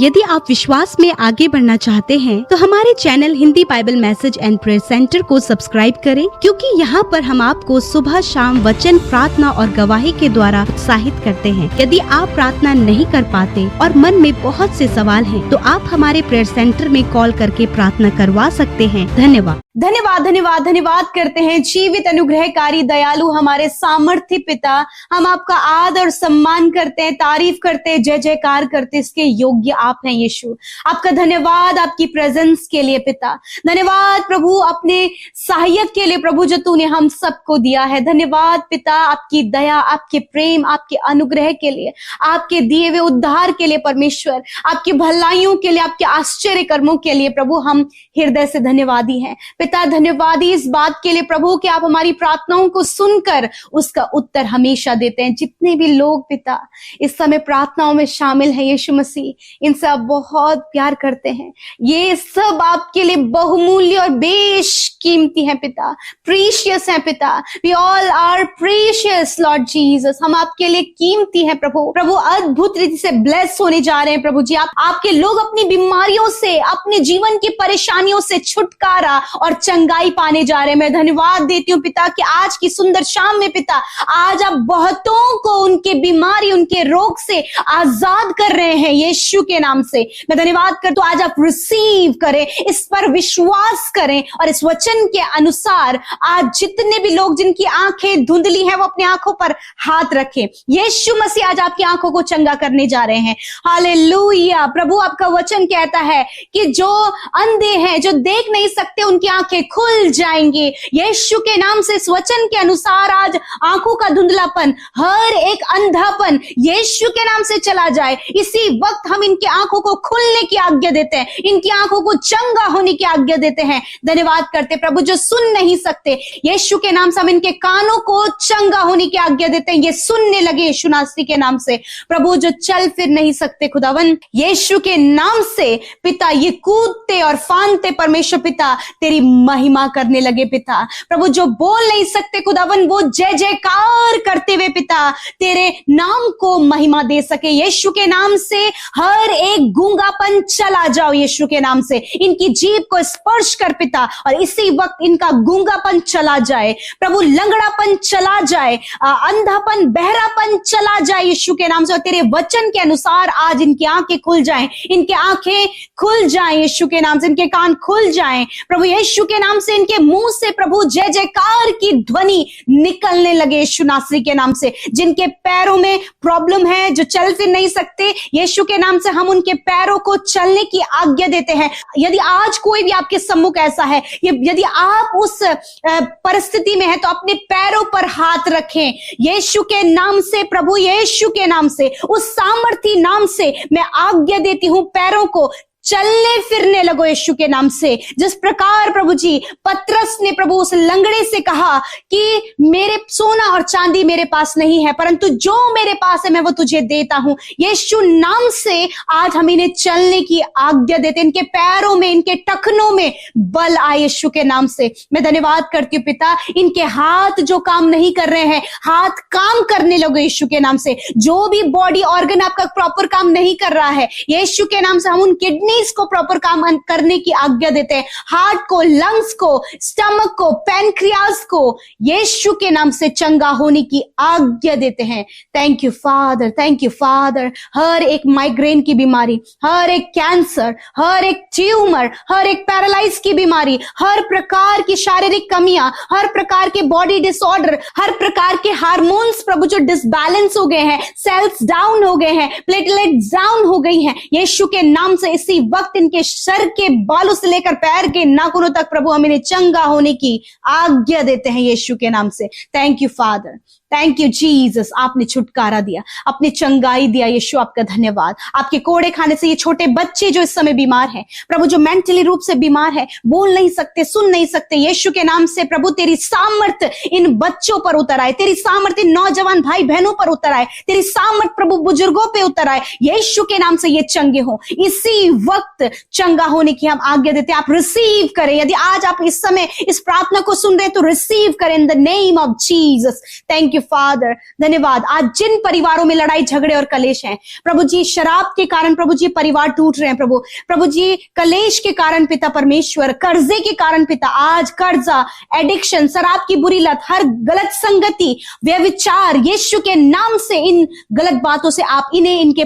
यदि आप विश्वास में आगे बढ़ना चाहते हैं तो हमारे channel Hindi Bible message and prayer centre को सब्सक्राइब करें, क्योंकि यहाँ पर हम आपको सुबह शाम वचन, प्रार्थना और गवाही के द्वारा उत्साहित करते हैं। यदि आप प्रार्थना नहीं कर पाते और मन में बहुत से सवाल हैं, तो आप हमारे प्रेयर सेंटर में कॉल करके प्रार्थना करवा सकते हैं। धन्यवाद। धन्यवाद धन्यवाद धन्यवाद करते हैं जीवित, अनुग्रहकारी, दयालु हमारे सामर्थ्य पिता। हम आपका आदर सम्मान करते हैं, तारीफ करते हैं, जय जयकार करते हैं। इसके योग्य आप हैं यीशु। आपका धन्यवाद आपकी प्रेजेंस के लिए पिता। धन्यवाद प्रभु अपने सहायक के लिए प्रभु, जो तूने हम सबको दिया है। धन्यवाद पिता आपकी दया, आपके प्रेम, आपके अनुग्रह के लिए, आपके दिए हुए उद्धार के लिए परमेश्वर, आपकी भलाइयों के लिए, आपके आश्चर्य कर्मों के लिए प्रभु हम हृदय से धन्यवादी हैं पिता। धन्यवादी इस बात के लिए प्रभु कि आप हमारी प्रार्थनाओं को सुनकर उसका उत्तर हमेशा देते हैं। जितने भी लोग पिता इस समय प्रार्थनाओं में शामिल हैं यीशु मसीह, इनसे आप बहुत प्यार करते हैं। ये सब आपके लिए बहुमूल्य और बेशकीमती हैं पिता, प्रीशियस हैं पिता। We all are precious Lord Jesus. हम आपके लिए कीमती हैं प्रभु। प्रभु अद्भुत रीति से ब्लेस होने जा रहे हैं प्रभु जी। आपके लोग अपनी बीमारियों से, अपने जीवन की परेशानियों से छुटकारा और चंगाई पाने जा रहे हैं। मैं धन्यवाद देती हूँ पिता कि आज की सुंदर शाम में पिता, आज आप बहुतों को उनके बीमारी, उनके रोग से आजाद कर रहे हैं यीशु के नाम से। मैं धन्यवाद करता हूं, आज आप रिसीव करें, इस पर विश्वास करें और इस वचन के अनुसार आज जितने भी लोग जिनकी आंखें धुंधली हैं वो अपनी आंखों पर हाथ रखें। यीशु मसीह आज आपकी आंखों को चंगा करने जा रहे हैं। हालेलुया। प्रभु आपका वचन कहता है कि जो अंधे हैं, जो देख नहीं सकते, उनकी आंखें खुल जाएंगी यीशु के नाम से। इस वचन के अनुसार आज आंखों का धुंधलापन, हर एक अंधापन यीशु के नाम से चला जाए। इसी वक्त हम इनकी आंखों को खुलने की आज्ञा देते हैं, इनकी आंखों को चंगा होने की आज्ञा देते हैं। धन्यवाद करते प्रभु, जो सुन नहीं सकते यीशु के नाम से हम इनके कानों को चंगा होने की आज्ञा देते हैं, ये सुनने लगे यीशु नासरी के नाम से। प्रभु जो चल फिर नहीं सकते खुदावन, यीशु के नाम से पिता ये कूदते और फांदते परमेश्वर पिता तेरी महिमा करने लगे पिता। प्रभु जो बोल नहीं सकते खुदावन, वो जय जयकार करते हुए पिता तेरे नाम को महिमा दे सके। यीशु के नाम से हर एक गूंगापन चला जाओ यीशु के नाम से। इनकी जीभ को स्पर्श कर पिता और इसी वक्त इनका गूंगापन चला जाए प्रभु, लंगड़ापन चला जाए, अंधापन, बहरापन चला जाए यीशु के नाम से। और तेरे वचन के अनुसार आज इनकी आंखें खुल जाएं, इनके आंखें खुल जाएं यीशु के नाम से, इनके कान खुल जाएं प्रभु यीशु के नाम से। इनके मुंह से प्रभु जय जयकार की ध्वनि निकलने लगे यीशु नासरी के नाम से। जिनके पैरों में प्रॉब्लम है, जो चल फिर नहीं सकते, यीशु के नाम से हम उनके पैरों को चलने की आज्ञा देते हैं। यदि आज कोई भी आपके सम्मुख ऐसा है, यदि आप उस परिस्थिति में है, तो अपने पैरों पर हाथ रखें यीशु के नाम से। प्रभु यीशु के नाम से, उस सामर्थी नाम से मैं आज्ञा देती हूं, पैरों को चलने फिरने लगो यीशु के नाम से। जिस प्रकार प्रभु जी पतरस ने प्रभु उस लंगड़े से कहा कि मेरे सोना और चांदी मेरे पास नहीं है, परंतु जो मेरे पास है मैं वो तुझे देता हूं। यीशु नाम से आज हम इन्हें चलने की आज्ञा देते, इनके पैरों में, इनके टखनों में बल आए यीशु के नाम से। मैं धन्यवाद करती हूँ पिता, इनके हाथ जो काम नहीं कर रहे हैं, हाथ काम करने लगे यीशु के नाम से। जो भी बॉडी ऑर्गन आपका प्रॉपर काम नहीं कर रहा है, यीशु के नाम से हम उन किडनी को प्रॉपर काम करने की आज्ञा देते हैं। हार्ट को, लंग्स को, स्टमक को, पैनक्रियास को यीशु के नाम से चंगा होने की आज्ञा देते हैं। Thank you father, thank you father. हर एक माइग्रेन की बीमारी, हर एक कैंसर, हर एक ट्यूमर, हर एक पैरालाइज की बीमारी, हर प्रकार की शारीरिक कमियां, हर प्रकार के बॉडी डिसऑर्डर, हर प्रकार के हार्मोन्स प्रभु जो डिसबैलेंस हो गए हैं, सेल्स डाउन हो गए हैं, प्लेटलेट डाउन हो गई हैं, यीशु के नाम से इसी वक्त इनके सर के बालों से लेकर पैर के नाखूनों तक प्रभु हम इन्हें चंगा होने की आज्ञा देते हैं यीशु के नाम से। Thank you father, thank you Jesus. आपने छुटकारा दिया, आपने चंगाई दिया यीशु, आपका धन्यवाद। आपके कोड़े खाने से ये छोटे बच्चे जो इस समय बीमार हैं प्रभु, जो मेंटली रूप से बीमार है, बोल नहीं सकते, सुन नहीं सकते, यीशु के नाम से प्रभु तेरी सामर्थ इन बच्चों पर उतर आए, तेरी सामर्थ इन नौजवान भाई बहनों पर उतर आए, तेरी सामर्थ प्रभु बुजुर्गों पे उतर आए यीशु के नाम से। ये चंगे हो, इसी वक्त चंगा होने की हम आज्ञा देते हैं। आप रिसीव करें। यदि आज आप इस समय इस प्रार्थना को सुन रहे हैं तो रिसीव करें इन the name of Jesus. Thank you you father, धन्यवाद। आज जिन परिवारों में लड़ाई झगड़े और कलेश हैं प्रभु जी, शराब के कारण प्रभु जी परिवार टूट रहे हैं प्रभु जी, कलेश के कारण पिता परमेश्वर, कर्जे के कारण पिता, आज कर्जा, एडिक्शन, शराब की बुरी लत, हर गलत संगति, व्यभिचार, यीशु के नाम से इन गलत बातों से आप इन्हें, इनके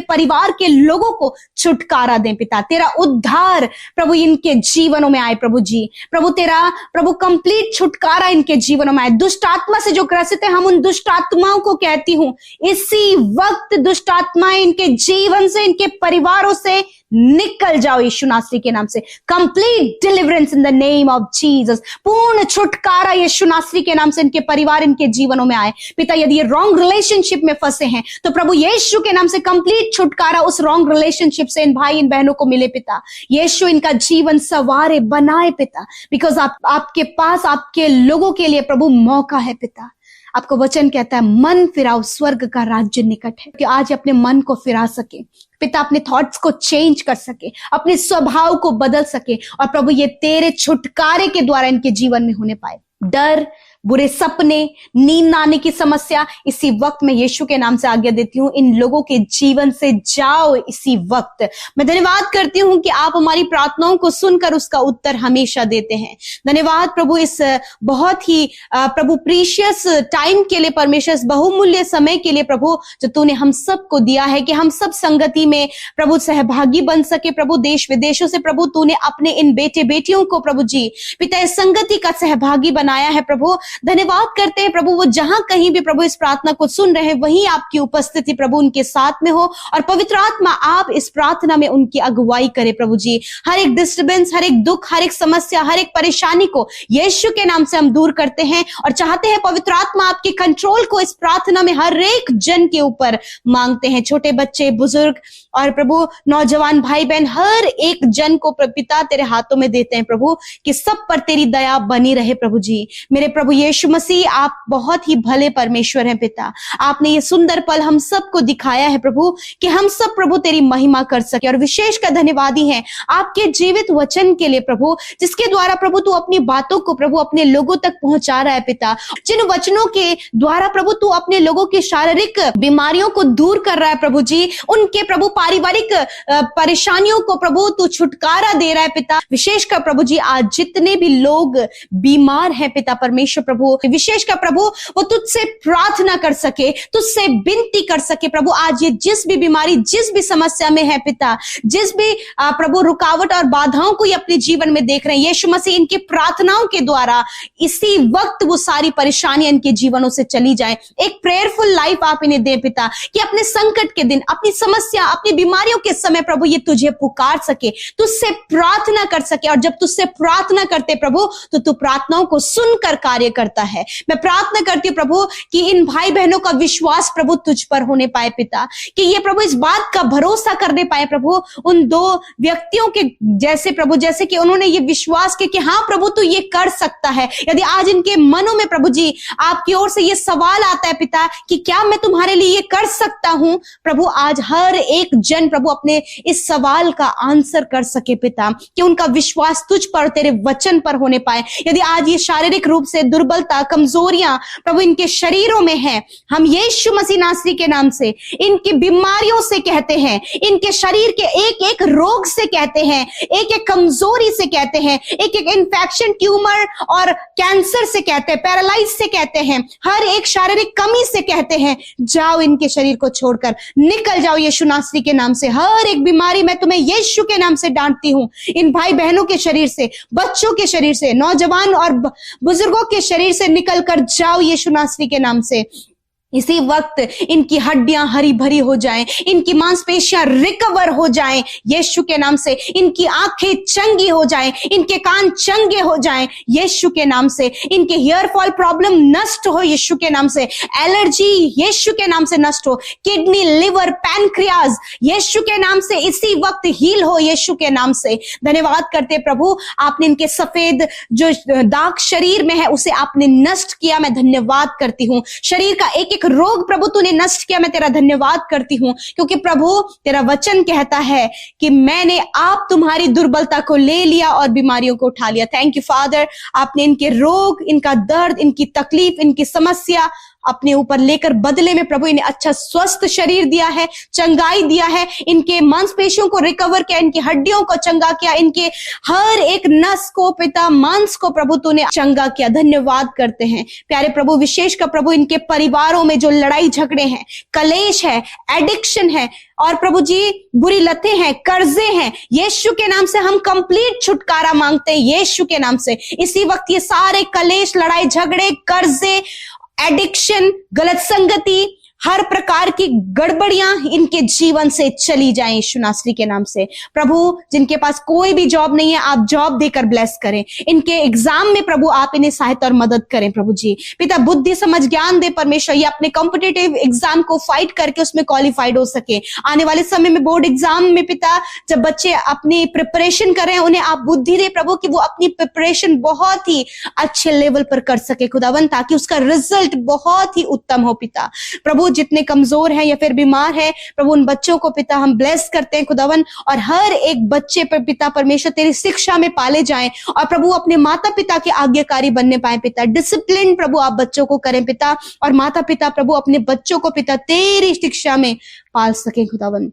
परिवार के लोगों को छुटकारा दें पिता। तेरा उद्धार प्रभु इनके जीवनों में आए प्रभु जी, प्रभु कंप्लीट छुटकारा इनके जीवनों में आए। दुष्ट आत्मा से जो ग्रसित है, हम उन दुष्ट आत्माओं को कहती हूं इसी वक्त, दुष्ट आत्माएं इनके जीवन से, इनके परिवारों से निकल जाओ यीशु नासरी के नाम से। Complete deliverance in the name of Jesus, पूर्ण छुटकारा यीशु नासरी के नाम से इनके परिवार, इनके जीवनों में आए पिता। यदि ये रॉन्ग रिलेशनशिप में फंसे हैं तो प्रभु यीशु के नाम से कंप्लीट छुटकारा उस रॉन्ग रिलेशनशिप से इन भाई इन बहनों को मिले पिता। यीशु इनका जीवन सवारे बनाए पिता, बिकॉज आपके पास आपके लोगों के लिए प्रभु मौका है पिता। आपको वचन कहता है मन फिराओ, स्वर्ग का राज्य निकट है। कि आज अपने मन को फिरा सके पिता, अपने थॉट्स को चेंज कर सके, अपने स्वभाव को बदल सके, और प्रभु ये तेरे छुटकारे के द्वारा इनके जीवन में होने पाए। डर, बुरे सपने, नींद ना आने की समस्या, इसी वक्त मैं यीशु के नाम से आज्ञा देती हूँ, इन लोगों के जीवन से जाओ इसी वक्त। मैं धन्यवाद करती हूँ कि आप हमारी प्रार्थनाओं को सुनकर उसका उत्तर हमेशा देते हैं। धन्यवाद प्रभु इस बहुत ही प्रभु प्रीशियस टाइम के लिए परमेश्वर, इस बहुमूल्य समय के लिए प्रभु, जो तूने हम सबको दिया है कि हम सब संगति में प्रभु सहभागी बन सके। प्रभु देश विदेशों से प्रभु तूने अपने इन बेटे बेटियों को प्रभु जी पिता इस संगति का सहभागी बनाया है प्रभु। धन्यवाद करते हैं प्रभु, वो जहां कहीं भी प्रभु इस प्रार्थना को सुन रहे हैं वहीं आपकी उपस्थिति प्रभु उनके साथ में हो, और पवित्र आत्मा आप इस प्रार्थना में उनकी अगुवाई करे प्रभु जी। हर एक डिस्टर्बेंस, हर एक दुख, हर एक समस्या, हर एक परेशानी को यीशु के नाम से हम दूर करते हैं और चाहते हैं पवित्र आत्मा आपके कंट्रोल को इस प्रार्थना में हर एक जन के ऊपर मांगते हैं। छोटे बच्चे, बुजुर्ग और प्रभु नौजवान भाई बहन, हर एक जन को पिता तेरे हाथों में देते हैं प्रभु, कि सब पर तेरी दया बनी रहे प्रभु जी। मेरे प्रभु यीशु मसीह, आप बहुत ही भले परमेश्वर हैं पिता। आपने ये सुंदर पल हम सबको दिखाया है प्रभु, कि हम सब प्रभु तेरी महिमा कर सके, और विशेष का धन्यवादी हैं आपके जीवित वचन के लिए प्रभु, जिसके द्वारा प्रभु तू अपनी बातों को प्रभु अपने लोगों तक पहुंचा रहा है पिता। जिन वचनों के द्वारा प्रभु तू अपने लोगों की शारीरिक बीमारियों को दूर कर रहा है प्रभु जी, उनके प्रभु पारिवारिक परेशानियों को प्रभु तू छुटकारा दे रहा है पिता। विशेष कर प्रभु जी आज जितने भी लोग बीमार हैं पिता परमेश्वर प्रभु, विशेष कर प्रभु वो तुझसे प्रार्थना कर सके, तुझसे विनती कर सके प्रभु। आज ये जिस भी बीमारी, जिस भी समस्या में है पिता, जिस भी प्रभु रुकावट और बाधाओं को ये अपने जीवन में देख रहे हैं, यीशु मसीह इनकी प्रार्थनाओं के द्वारा इसी वक्त वो सारी परेशानियां इनके जीवनों से चली जाए। एक प्रेयरफुल लाइफ आप इन्हें दे पिता, कि अपने संकट के दिन, अपनी समस्या, अपनी बीमारियों के समय प्रभु ये तुझे पुकार सके, तुझसे प्रार्थना कर सके, और जब तुझसे प्रार्थना करते प्रभु तो तू प्रार्थनाओं को सुनकर कार्य करता है। मैं प्रार्थना करती हूँ प्रभु कि इन भाई बहनों का विश्वास प्रभु तुझ पर होने पाए पिता, कि ये प्रभु इस बात का भरोसा करने पाए प्रभु उन दो व्यक्तियों के जैसे प्रभु, जैसे कि उन्होंने ये विश्वास किया कि हाँ प्रभु तू ये कर सकता है। यदि आज इनके मनों में प्रभु जी आपकी ओर से ये सवाल आता है पिता कि क्या मैं तुम्हारे लिए ये कर सकता हूं, प्रभु आज हर एक जन प्रभु अपने इस सवाल का आंसर कर सके पिता, कि उनका विश्वास तुझ पर, तेरे वचन पर होने पाए। यदि आज ये शारीरिक रूप से दुर्बलता, कमजोरियां प्रभु इनके शरीरों में है, हम यीशु मसीह नासरी के नाम से इनकी बीमारियों से कहते हैं, इनके शरीर के एक एक रोग से कहते हैं, एक एक कमजोरी से कहते हैं, एक एक इन्फेक्शन, ट्यूमर और कैंसर से कहते हैं, पैरालाइज से कहते हैं, हर एक शारीरिक कमी से कहते हैं, जाओ इनके शरीर को छोड़कर निकल जाओ यीशु नासरी के नाम से। हर एक बीमारी मैं तुम्हें यीशु के नाम से डांटती हूं, इन भाई बहनों के शरीर से, बच्चों के शरीर से, नौजवान और बुजुर्गों के शरीर से निकल कर जाओ यीशु नासरी के नाम से। इसी वक्त इनकी हड्डियां हरी भरी हो जाएं, इनकी मांसपेशियां रिकवर हो जाएं यीशु के नाम से, इनकी आंखें चंगी हो जाएं, इनके कान चंगे हो जाएं यीशु के नाम से, इनके हेयर फॉल प्रॉब्लम नष्ट हो यीशु के नाम से, एलर्जी यीशु के नाम से नष्ट हो, किडनी, लिवर, पैनक्रियाज यीशु के नाम से इसी वक्त हील हो यीशु के नाम से। धन्यवाद करते प्रभु, आपने इनके सफेद जो दाग शरीर में है उसे आपने नष्ट किया, मैं धन्यवाद करती हूँ। शरीर का एक रोग प्रभु तूने नष्ट किया, मैं तेरा धन्यवाद करती हूं, क्योंकि प्रभु तेरा वचन कहता है कि मैंने आप तुम्हारी दुर्बलता को ले लिया और बीमारियों को उठा लिया। थैंक यू फादर, आपने इनके रोग, इनका दर्द, इनकी तकलीफ, इनकी समस्या अपने ऊपर लेकर बदले में प्रभु इन्हें अच्छा स्वस्थ शरीर दिया है, चंगाई दिया है, इनके मांसपेशियों को रिकवर किया, इनकी हड्डियों को चंगा किया, इनके हर एक नस को पिता, मांस को प्रभु तूने चंगा किया। धन्यवाद करते हैं प्यारे प्रभु, विशेषकर प्रभु इनके परिवारों में जो लड़ाई झगड़े हैं, कलेश है, एडिक्शन है और प्रभु जी बुरी लतें हैं, कर्जे हैं, यीशु के नाम से हम कंप्लीट छुटकारा मांगते हैं। यीशु के नाम से इसी वक्त ये सारे कलेश, लड़ाई झगड़े, कर्जे, एडिक्शन, गलत संगति, हर प्रकार की गड़बड़ियां इनके जीवन से चली जाएं यीशु नासरी के नाम से। प्रभु जिनके पास कोई भी जॉब नहीं है, आप जॉब देकर ब्लेस करें। इनके एग्जाम में प्रभु आप इन्हें सहायता और मदद करें प्रभु जी। पिता बुद्धि समझ ज्ञान दे परमेश्वर, ये अपने कॉम्पिटिटिव एग्जाम को फाइट करके उसमें क्वालिफाइड हो सके। आने वाले समय में बोर्ड एग्जाम में पिता जब बच्चे अपनी प्रिपरेशन कर रहे हैं, उन्हें आप बुद्धि दे प्रभु कि वो अपनी प्रिपरेशन बहुत ही अच्छे लेवल पर कर सके खुदावन, ताकि उसका रिजल्ट बहुत ही उत्तम हो पिता। प्रभु जितने कमजोर हैं या फिर बीमार हैं प्रभु, उन बच्चों को पिता हम ब्लेस करते हैं खुदावन, और हर एक बच्चे पर पिता परमेश्वर तेरी शिक्षा में पाले जाएं और प्रभु अपने माता पिता के आज्ञाकारी बनने पाए पिता। डिसिप्लिन प्रभु आप बच्चों को करें पिता, और माता पिता प्रभु अपने बच्चों को पिता तेरी शिक्षा में पाल सके खुदावन।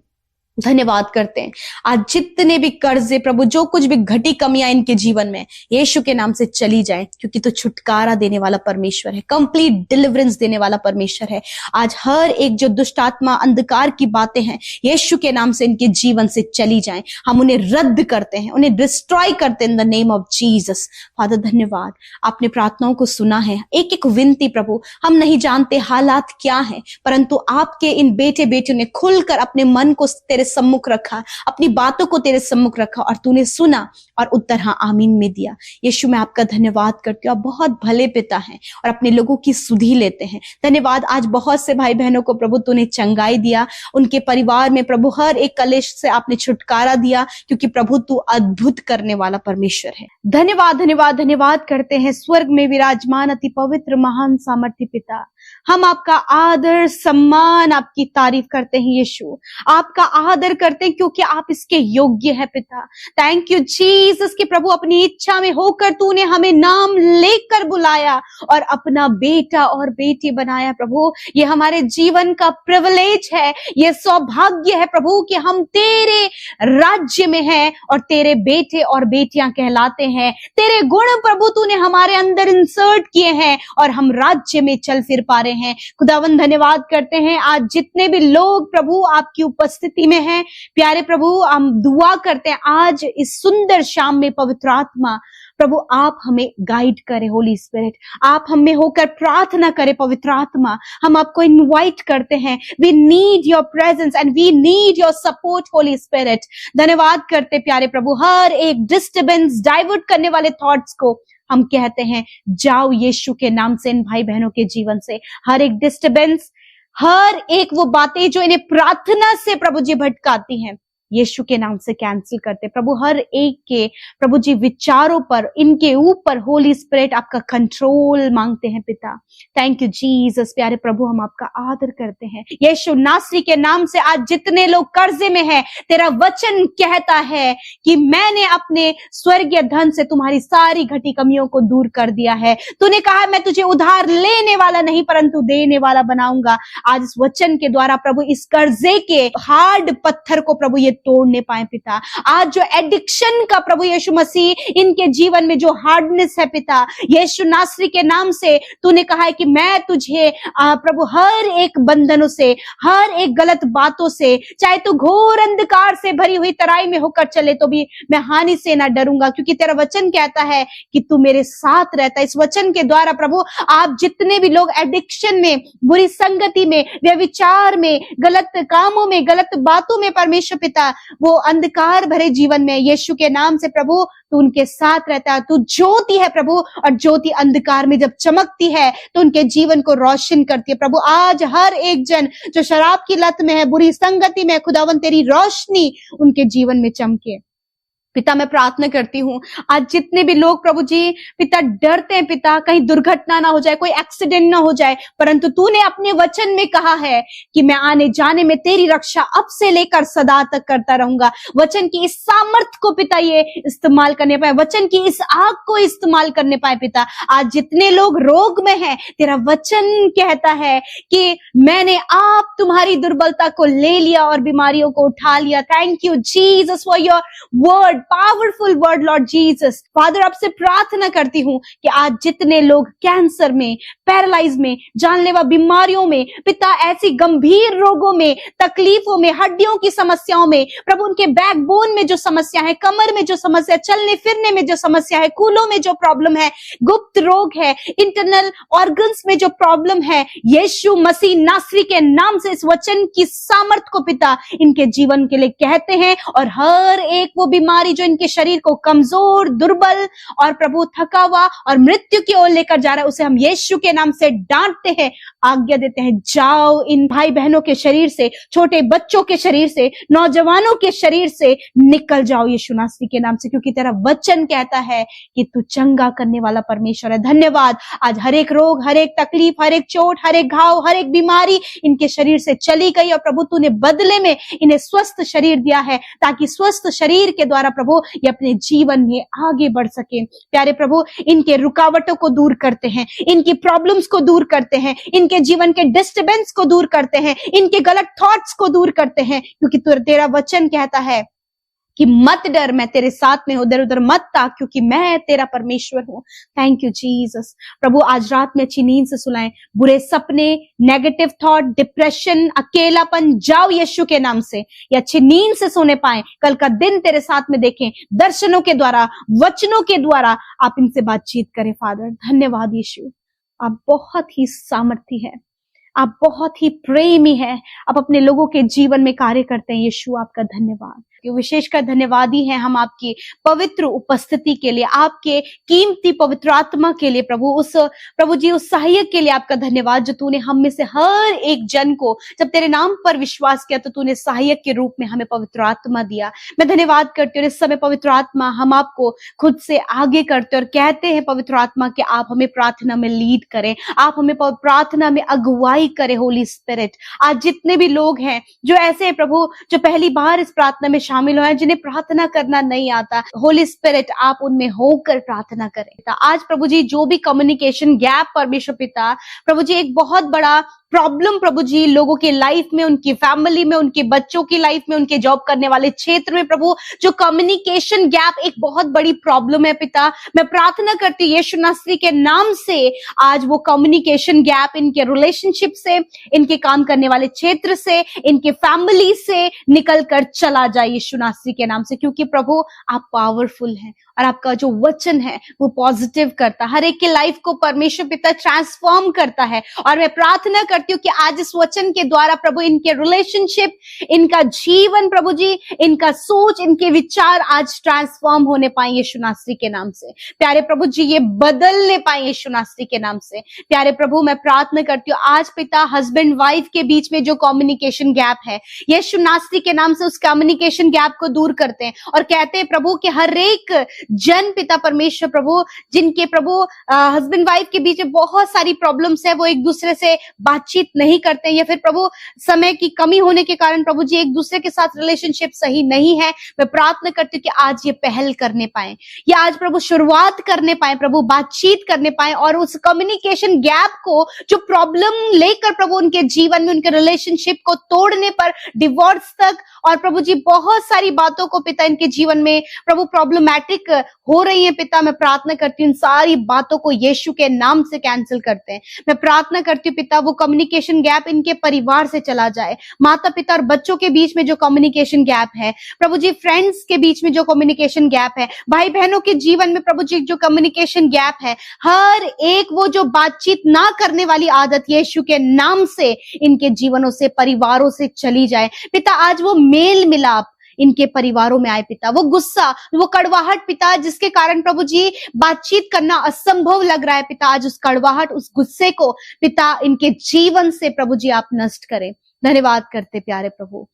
धन्यवाद करते हैं आज जितने भी कर्जे प्रभु, जो कुछ भी घटी कमियां इनके जीवन में यीशु के नाम से चली जाए, क्योंकि तो छुटकारा देने वाला परमेश्वर है, कंप्लीट डिलीवरेंस देने वाला परमेश्वर है। आज हर एक जो दुष्ट आत्मा, अंधकार की बातें हैं यीशु के नाम से इनके जीवन से चली जाएं, हम उन्हें रद्द करते हैं, उन्हें डिस्ट्रॉय करते हैं इन the name of Jesus. Father धन्यवाद, आपने प्रार्थनाओं को सुना है। एक एक विनती प्रभु, हम नहीं जानते हालात क्या है, परंतु आपके इन बेटे बेटियों ने खुलकर अपने मन को तेरे सम्मुख रखा, अपनी बातों को तेरे सम्मुख रखा और तूने सुना और उत्तर हाँ आमीन में दिया। यीशु मैं आपका धन्यवाद करती हूँ, आप बहुत भले पिता हैं और अपने लोगों की सुधि लेते हैं। धन्यवाद, आज बहुत से भाई बहनों को प्रभु तूने चंगाई दिया, उनके परिवार में प्रभु हर एक कलेश से आपने छुटकारा दिया, क्योंकि प्रभु तू अद्भुत करने वाला परमेश्वर है। धन्यवाद धन्यवाद धन्यवाद करते हैं स्वर्ग में विराजमान अति पवित्र महान सामर्थ्य पिता। हम आपका आदर सम्मान, आपकी तारीफ करते हैं यीशु, आपका आदर करते हैं क्योंकि आप इसके योग्य है पिता। थैंक यू जीसस कि प्रभु अपनी इच्छा में होकर तूने हमें नाम लेकर बुलाया और अपना बेटा और बेटी बनाया प्रभु। ये हमारे जीवन का प्रिविलेज है, ये सौभाग्य है प्रभु कि हम तेरे राज्य में हैं और तेरे बेटे और बेटियां कहलाते हैं। तेरे गुण प्रभु तूने हमारे अंदर इंसर्ट किए हैं और हम राज्य में चल फिर पा रहे हैं। खुदावन धन्यवाद करते हैं आज जितने भी लोग प्रभु आपकी उपस्थिति में हैं, प्यारे प्रभु हम दुआ करते हैं आज इस सुंदर शाम में पवित्र आत्मा प्रभु आप हमें गाइड करें। होली स्पिरिट आप हमें होकर प्रार्थना करें। पवित्र आत्मा हम आपको इनवाइट करते हैं। We need your presence and we need your support Holy Spirit. धन्यवाद करते प्यारे प्रभु, हर एक डिस्टर्बेंस, डाइवर्ट करने वाले थॉट्स को हम कहते हैं जाओ यीशु के नाम से इन भाई बहनों के जीवन से। हर एक डिस्टर्बेंस, हर एक वो बातें जो इन्हें प्रार्थना से प्रभु जी भटकाती हैं, यीशु के नाम से कैंसिल करते प्रभु। हर एक के प्रभु जी विचारों पर, इनके ऊपर होली स्पिरिट आपका कंट्रोल मांगते हैं पिता। Thank you Jesus. प्यारे प्रभु हम आपका आदर करते हैं यीशु नासरी के नाम से। आज जितने लोग कर्जे में हैं, तेरा वचन कहता है कि मैंने अपने स्वर्गीय धन से तुम्हारी सारी घटी कमियों को दूर कर दिया है। तूने कहा मैं तुझे उधार लेने वाला नहीं परंतु देने वाला बनाऊंगा। आज इस वचन के द्वारा प्रभु इस कर्जे के हार्ड पत्थर को प्रभु ये तोड़ने पाए पिता। आज जो एडिक्शन का प्रभु यीशु मसीह इनके जीवन में जो हार्डनेस है पिता, यीशु नासरी के नाम से तूने कहा है कि मैं तुझे प्रभु हर एक बंधनों से, हर एक गलत बातों से, चाहे तू घोर अंधकार से भरी हुई तराई में होकर चले तो भी मैं हानि से ना डरूंगा, क्योंकि तेरा वचन कहता है कि तू मेरे साथ रहता है। इस वचन के द्वारा प्रभु आप जितने भी लोग एडिक्शन में, बुरी संगति में, व्यभिचार में, गलत कामों में, गलत बातों में परमेश्वर पिता वो अंधकार भरे जीवन में यीशु के नाम से प्रभु तू उनके साथ रहता है। तू ज्योति है प्रभु, और ज्योति अंधकार में जब चमकती है तो उनके जीवन को रोशन करती है प्रभु। आज हर एक जन जो शराब की लत में है, बुरी संगति में, खुदावन तेरी रोशनी उनके जीवन में चमके पिता मैं प्रार्थना करती हूँ, आज जितने भी लोग प्रभु जी पिता डरते हैं पिता, कहीं दुर्घटना ना हो जाए, कोई एक्सीडेंट ना हो जाए, परंतु तूने अपने वचन में कहा है कि मैं आने जाने में तेरी रक्षा अब से लेकर सदा तक करता रहूंगा। वचन की इस सामर्थ को पिता ये इस्तेमाल करने पाए, वचन की इस आग को इस्तेमाल करने पाए पिता। आज जितने लोग रोग में हैं, तेरा वचन कहता है कि मैंने आप तुम्हारी दुर्बलता को ले लिया और बीमारियों को उठा लिया। Thank you Jesus for your word, powerful word Lord Jesus. Father आपसे प्रार्थना करती हूँ कि आज जितने लोग कैंसर में, पैरालाइज में, जानलेवा बीमारियों में पिता, ऐसी गंभीर रोगों में, तकलीफों में, हड्डियों की समस्याओं में प्रभु, उनके बैकबोन में जो समस्या है, कमर में जो समस्या, चलने फिरने में जो समस्या है, कूलों में जो प्रॉब्लम है, गुप्त रोग है, इंटरनल ऑर्गन्स में जो प्रॉब्लम है, यीशु मसीह नासरी के नाम से इस वचन की सामर्थ को पिता इनके जीवन के लिए कहते हैं। और हर एक वो बीमारी जो इनके शरीर को कमजोर, दुर्बल और प्रभु थका हुआ और मृत्यु की ओर लेकर जा रहा है, उसे हम यीशु के नाम से डांटते हैं, आज्ञा देते हैं, जाओ इन भाई बहनों के शरीर से, छोटे बच्चों के शरीर से, नौजवानों के शरीर से निकल जाओ यीशु नासरी के नाम से, क्योंकि तेरा वचन कहता है कि तू चंगा करने वाला परमेश्वर है। धन्यवाद। आज हर एक रोग, हर एक तकलीफ, हर एक चोट, हर एक घाव, हर एक बीमारी इनके शरीर से चली गई और प्रभु तूने बदले में इन्हें स्वस्थ शरीर दिया है, ताकि स्वस्थ शरीर के द्वारा प्रभु ये अपने जीवन में आगे बढ़ सके। प्यारे प्रभु, इनके रुकावटों को दूर करते हैं, इनकी प्रॉब्लम्स को दूर करते हैं, इनके जीवन के डिस्टर्बेंस को दूर करते हैं, इनके गलत थॉट्स को दूर करते हैं, क्योंकि तेरा वचन कहता है कि मत डर, मैं तेरे साथ में हूं, इधर उधर मत ताक, क्योंकि मैं तेरा परमेश्वर हूं। Thank you Jesus. प्रभु आज रात में अच्छी नींद से सुलाएं, बुरे सपने, नेगेटिव थॉट, डिप्रेशन, अकेलापन, जाओ यीशु के नाम से, ये अच्छी नींद से सोने पाए, कल का दिन तेरे साथ में देखें, दर्शनों के द्वारा, वचनों के द्वारा आप इनसे बातचीत करें। फादर धन्यवाद यीशु, आप बहुत ही सामर्थी है, आप बहुत ही प्रेमी है, आप अपने लोगों के जीवन में कार्य करते हैं। यीशु आपका धन्यवाद, विशेषकर धन्यवादी हैं हम आपकी पवित्र उपस्थिति के लिए, आपके कीमती पवित्र आत्मा के लिए प्रभु, प्रभु जी उस सहायक के लिए आपका धन्यवाद जो तूने हम में से हर एक जन को जब तेरे नाम पर विश्वास किया तो तूने सहायक के रूप में हमें पवित्र आत्मा दिया। मैं धन्यवाद करती हूँ इस समय पवित्र आत्मा, हम आपको खुद से आगे करते और कहते हैं पवित्र आत्मा कि आप हमें प्रार्थना में लीड करें, आप हमें प्रार्थना में अगुवाई करें। होली स्पिरिट, आज जितने भी लोग हैं जो ऐसे प्रभु जो पहली बार इस प्रार्थना में शामिल हुए, जिन्हें प्रार्थना करना नहीं आता, होली स्पिरिट आप उनमें होकर प्रार्थना करें। आज प्रभु जी जो भी कम्युनिकेशन गैप परमेश्वर पिता, प्रभु जी एक बहुत बड़ा प्रॉब्लम प्रभु जी लोगों के लाइफ में, उनकी फैमिली में, उनके बच्चों की लाइफ में, उनके जॉब करने वाले क्षेत्र में प्रभु जो कम्युनिकेशन गैप एक बहुत बड़ी प्रॉब्लम है पिता, मैं प्रार्थना करती हूँ यीशु नासरी के नाम से आज वो कम्युनिकेशन गैप इनके रिलेशनशिप से, इनके काम करने वाले क्षेत्र से, इनके फैमिली से निकल कर चला जाए यीशु नासरी के नाम से, क्योंकि प्रभु आप पावरफुल हैं और आपका जो वचन है वो पॉजिटिव करता है, हर एक के लाइफ को परमेश्वर पिता ट्रांसफॉर्म करता है। और मैं प्रार्थना करती हूँ कि आज इस वचन के द्वारा प्रभु इनके रिलेशनशिप, इनका जीवन प्रभु जी, इनका सोच, इनके विचार आज ट्रांसफॉर्म होने पाए यीशु नासरी के नाम से। प्यारे प्रभु जी ये बदलने पाए यीशु नासरी के नाम से। प्यारे प्रभु मैं प्रार्थना करती हूँ आज पिता हस्बैंड वाइफ के बीच में जो कम्युनिकेशन गैप है, यीशु नासरी के नाम से उस कम्युनिकेशन गैप को दूर करते हैं और कहते हैं प्रभु कि हर एक जन पिता परमेश्वर प्रभु जिनके प्रभु हस्बैंड वाइफ के बीच में बहुत सारी प्रॉब्लम्स है, वो एक दूसरे से बातचीत नहीं करते या फिर प्रभु समय की कमी होने के कारण प्रभु जी एक दूसरे के साथ रिलेशनशिप सही नहीं है, मैं प्रार्थना करती हूँ कि आज ये पहल करने पाए, ये आज प्रभु शुरुआत करने पाए, प्रभु बातचीत करने पाए और उस कम्युनिकेशन गैप को जो प्रॉब्लम लेकर प्रभु उनके जीवन में, उनके रिलेशनशिप को तोड़ने पर डिवोर्स तक और प्रभु जी बहुत सारी बातों को पिता इनके जीवन में प्रभु प्रॉब्लमैटिक हो रही है पिता, मैं प्रार्थना करती हूँ इन सारी बातों को यीशु के नाम से कैंसिल करते हैं। मैं प्रार्थना करती हूँ पिता वो कम्युनिकेशन गैप इनके परिवार से चला जाए, माता पिता और बच्चों के बीच में जो कम्युनिकेशन गैप है प्रभु जी, फ्रेंड्स के बीच में जो कम्युनिकेशन गैप है, भाई बहनों के जीवन में प्रभु जी जो कम्युनिकेशन गैप है, हर एक वो जो बातचीत ना करने वाली आदत यीशु के नाम से इनके जीवनों से, परिवारों से चली जाए पिता। आज वो मेल मिलाप इनके परिवारों में आए पिता, वो गुस्सा, वो कड़वाहट पिता जिसके कारण प्रभु जी बातचीत करना असंभव लग रहा है पिता, आज उस कड़वाहट, उस गुस्से को पिता इनके जीवन से प्रभु जी आप नष्ट करें। धन्यवाद करते प्यारे प्रभु,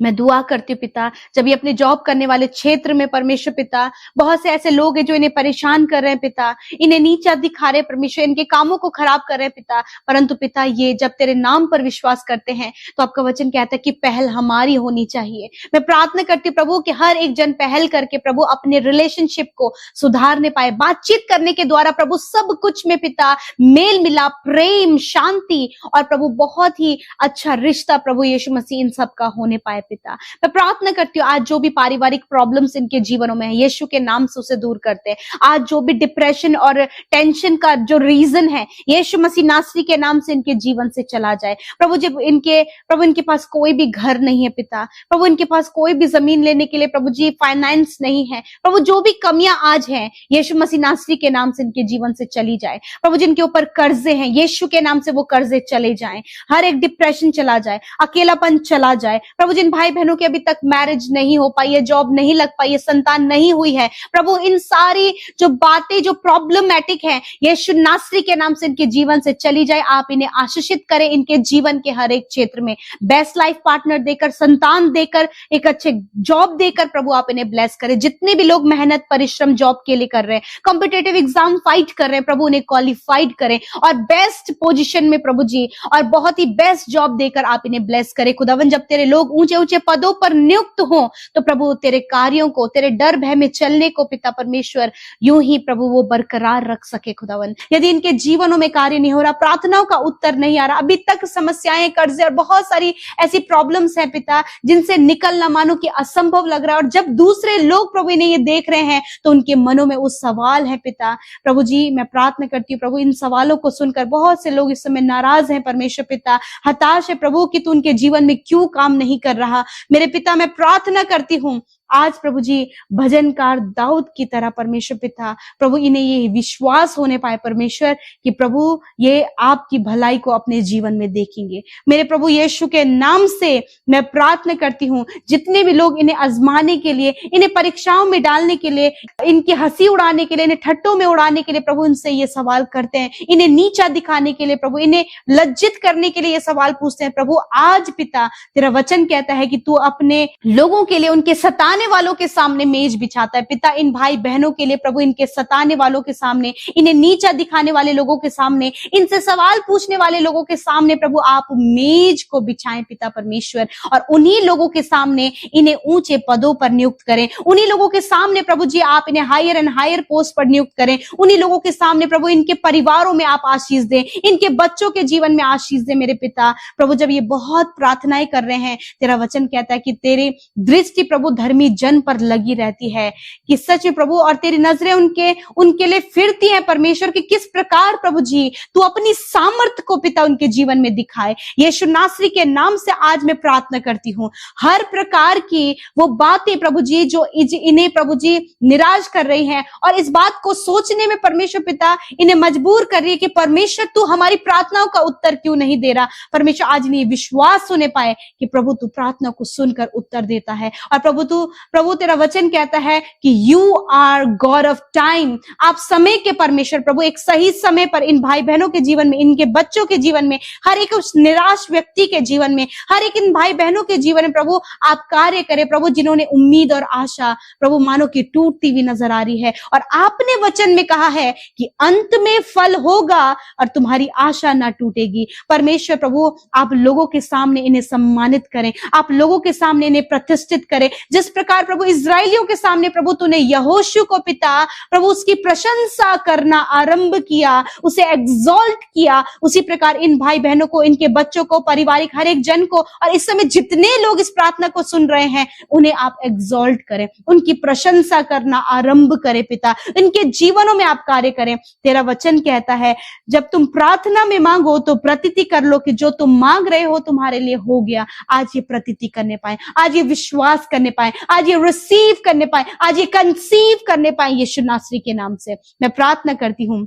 मैं दुआ करती हूँ पिता, जब ये अपने जॉब करने वाले क्षेत्र में परमेश्वर पिता, बहुत से ऐसे लोग हैं जो इन्हें परेशान कर रहे हैं पिता, इन्हें नीचा दिखा रहे हैं परमेश्वर, इनके कामों को खराब कर रहे हैं पिता, परंतु पिता ये जब तेरे नाम पर विश्वास करते हैं तो आपका वचन कहता है कि पहल हमारी होनी चाहिए। मैं प्रार्थना करती हूँ प्रभु कि हर एक जन पहल करके प्रभु अपने रिलेशनशिप को सुधारने पाए, बातचीत करने के द्वारा प्रभु सब कुछ में पिता मेल मिलाप, प्रेम, शांति और प्रभु बहुत ही अच्छा रिश्ता प्रभु यीशु मसीह इन सब का होने पाए पिता। मैं प्रार्थना करती हूँ आज जो भी पारिवारिक प्रॉब्लम्स इनके जीवनों में है, यीशु के नाम से उसे दूर करते हैं। आज जो भी डिप्रेशन और टेंशन का जो रीजन है, यीशु मसीह नासरी के नाम से इनके जीवन से चला जाए प्रभु। जब इनके पास कोई भी घर नहीं है पिता, प्रभु इनके पास कोई भी जमीन लेने के लिए प्रभु जी फाइनेंस नहीं है प्रभु, जो भी कमियां आज हैं यीशु मसीह नासरी के नाम से इनके जीवन से चली जाए प्रभु। जिनके ऊपर कर्जे हैं यीशु के नाम से वो कर्जे चले जाएं, हर एक डिप्रेशन चला जाए, अकेलापन चला जाए प्रभु। जिन भाई बहनों की अभी तक मैरिज नहीं हो पाई है, जॉब नहीं लग पाई है, संतान नहीं हुई है प्रभु, इन सारी जो बातें जो प्रॉब्लमैटिक है यीशु नासरी के नाम से इनके जीवन से चली जाए। आप इन्हें आशीषित करें, इनके जीवन के हर एक क्षेत्र में बेस्ट लाइफ पार्टनर देकर, संतान देकर, एक अच्छे जॉब देकर प्रभु आप इन्हें ब्लेस करें। जितने भी लोग मेहनत परिश्रम जॉब के लिए कर रहे हैं, कॉम्पिटेटिव एग्जाम फाइट कर रहे हैं प्रभु, उन्हें क्वालिफाइड करें और बेस्ट पोजीशन में प्रभु जी और बहुत ही बेस्ट जॉब देकर आप इन्हें ब्लेस करें खुदावन। जब तेरे लोग ऊंचे ऊंचे पदों पर नियुक्त हो तो प्रभु तेरे कार्यों को, तेरे डर भय में चलने को पिता परमेश्वर यूं ही प्रभु वो बरकरार रख सके खुदावन। यदि इनके जीवनों में कार्य नहीं हो रहा, प्रार्थनाओं का उत्तर नहीं आ रहा, अभी तक समस्याएं, कर्जे और बहुत सारी ऐसी प्रॉब्लम्स हैं पिता जिनसे निकलना मानो कि असंभव लग रहा है, और जब दूसरे लोग प्रभु इन्हें ये देख रहे हैं तो उनके मनों में उस सवाल है पिता प्रभु जी। मैं प्रार्थना करती हूँ प्रभु इन सवालों को सुनकर बहुत से लोग इस समय नाराज हैं परमेश्वर पिता, हताश है प्रभु कि तू उनके जीवन में क्यों काम नहीं कर रहा। मेरे पिता मैं प्रार्थना करती हूँ आज प्रभु जी भजनकार दाऊद की तरह परमेश्वर पिता प्रभु इन्हें ये विश्वास होने पाए परमेश्वर कि प्रभु ये आपकी भलाई को अपने जीवन में देखेंगे। मेरे प्रभु यीशु के नाम से मैं प्रार्थना करती हूँ जितने भी लोग इन्हें आजमाने के लिए, इन्हें परीक्षाओं में डालने के लिए, इनकी हंसी उड़ाने के लिए, इन्हें ठट्टों में उड़ाने के लिए प्रभु इनसे ये सवाल करते हैं, इन्हें नीचा दिखाने के लिए प्रभु, इन्हें लज्जित करने के लिए ये सवाल पूछते हैं प्रभु, आज पिता तेरा वचन कहता है कि तू अपने लोगों के लिए उनके सताने वालों के सामने मेज बिछाता है पिता। इन भाई बहनों के लिए प्रभु, इनके सताने वालों के सामने, इन्हें नीचा दिखाने वाले लोगों के सामने, इनसे सवाल पूछने वाले लोगों के सामने प्रभु आप मेज को बिछाएं पिता परमेश्वर, और उन्हीं लोगों के सामने इन्हें ऊंचे पदों पर नियुक्त करें। उन्हीं लोगों के सामने प्रभु जी आप इन्हें हायर एंड हायर पोस्ट पर नियुक्त करें। उन्हीं लोगों के सामने प्रभु इनके परिवारों में आप आशीष दें, इनके बच्चों के जीवन में आशीष दें मेरे पिता प्रभु। जब ये बहुत प्रार्थनाएं कर रहे हैं, तेरा वचन कहता है कि तेरी दृष्टि प्रभु धर्मी जन पर लगी रहती है कि सच में प्रभु, और तेरी नजरें उनके लिए फिरती हैं परमेश्वर कि किस प्रकार प्रभु जी तू अपनी सामर्थ को पिता उनके जीवन में दिखाए। यीशु नासरी के नाम से आज मैं प्रार्थना करती हूँ हर प्रकार की वो बातें प्रभु जी जो इन्हें प्रभु जी निराश कर रही हैं और इस बात को सोचने में परमेश्वर पिता इन्हें मजबूर कर रही है कि परमेश्वर तू हमारी प्रार्थनाओं का उत्तर क्यों नहीं दे रहा। परमेश्वर आज इन्हें विश्वास होने पाए कि प्रभु तू प्रार्थना को सुनकर उत्तर देता है, और प्रभु तेरा वचन कहता है कि you are God of time, आप समय के परमेश्वर प्रभु। एक सही समय पर इन भाई बहनों के जीवन में, इनके बच्चों के जीवन में, हर एक उस निराश व्यक्ति के जीवन में, हर एक इन भाई बहनों के जीवन में प्रभु आप कार्य करें प्रभु, जिन्होंने उम्मीद और आशा प्रभु मानो कि टूटती हुई नजर आ रही है, और आपने वचन में कहा है कि अंत में फल होगा और तुम्हारी आशा ना टूटेगी। परमेश्वर प्रभु आप लोगों के सामने इन्हें सम्मानित करें, आप लोगों के सामने इन्हें प्रतिष्ठित करें। जिस प्रकार प्रभु इजरायलियों के सामने प्रभु तूने यहोशू को पिता प्रभु उसकी प्रशंसा करना आरंभ किया, उसे एग्जॉल्ट किया, उसी प्रकार इन भाई बहनों को, इनके बच्चों को, पारिवारिक हर एक जन को, और इस समय जितने लोग इस प्रार्थना को सुन रहे हैं उन्हें आप एग्जॉल्ट करें, उनकी प्रशंसा करना आरंभ करें पिता, इनके जीवनों में आप कार्य करें। तेरा वचन कहता है जब तुम प्रार्थना में मांगो तो प्रतीति कर लो कि जो तुम मांग रहे हो तुम्हारे लिए हो गया। आज ये प्रतीति करने पाए, आज ये विश्वास करने पाए, आज ये रिसीव करने पाए, आज ये कंसीव करने पाए यीशु नासरी के नाम से मैं प्रार्थना करती हूँ।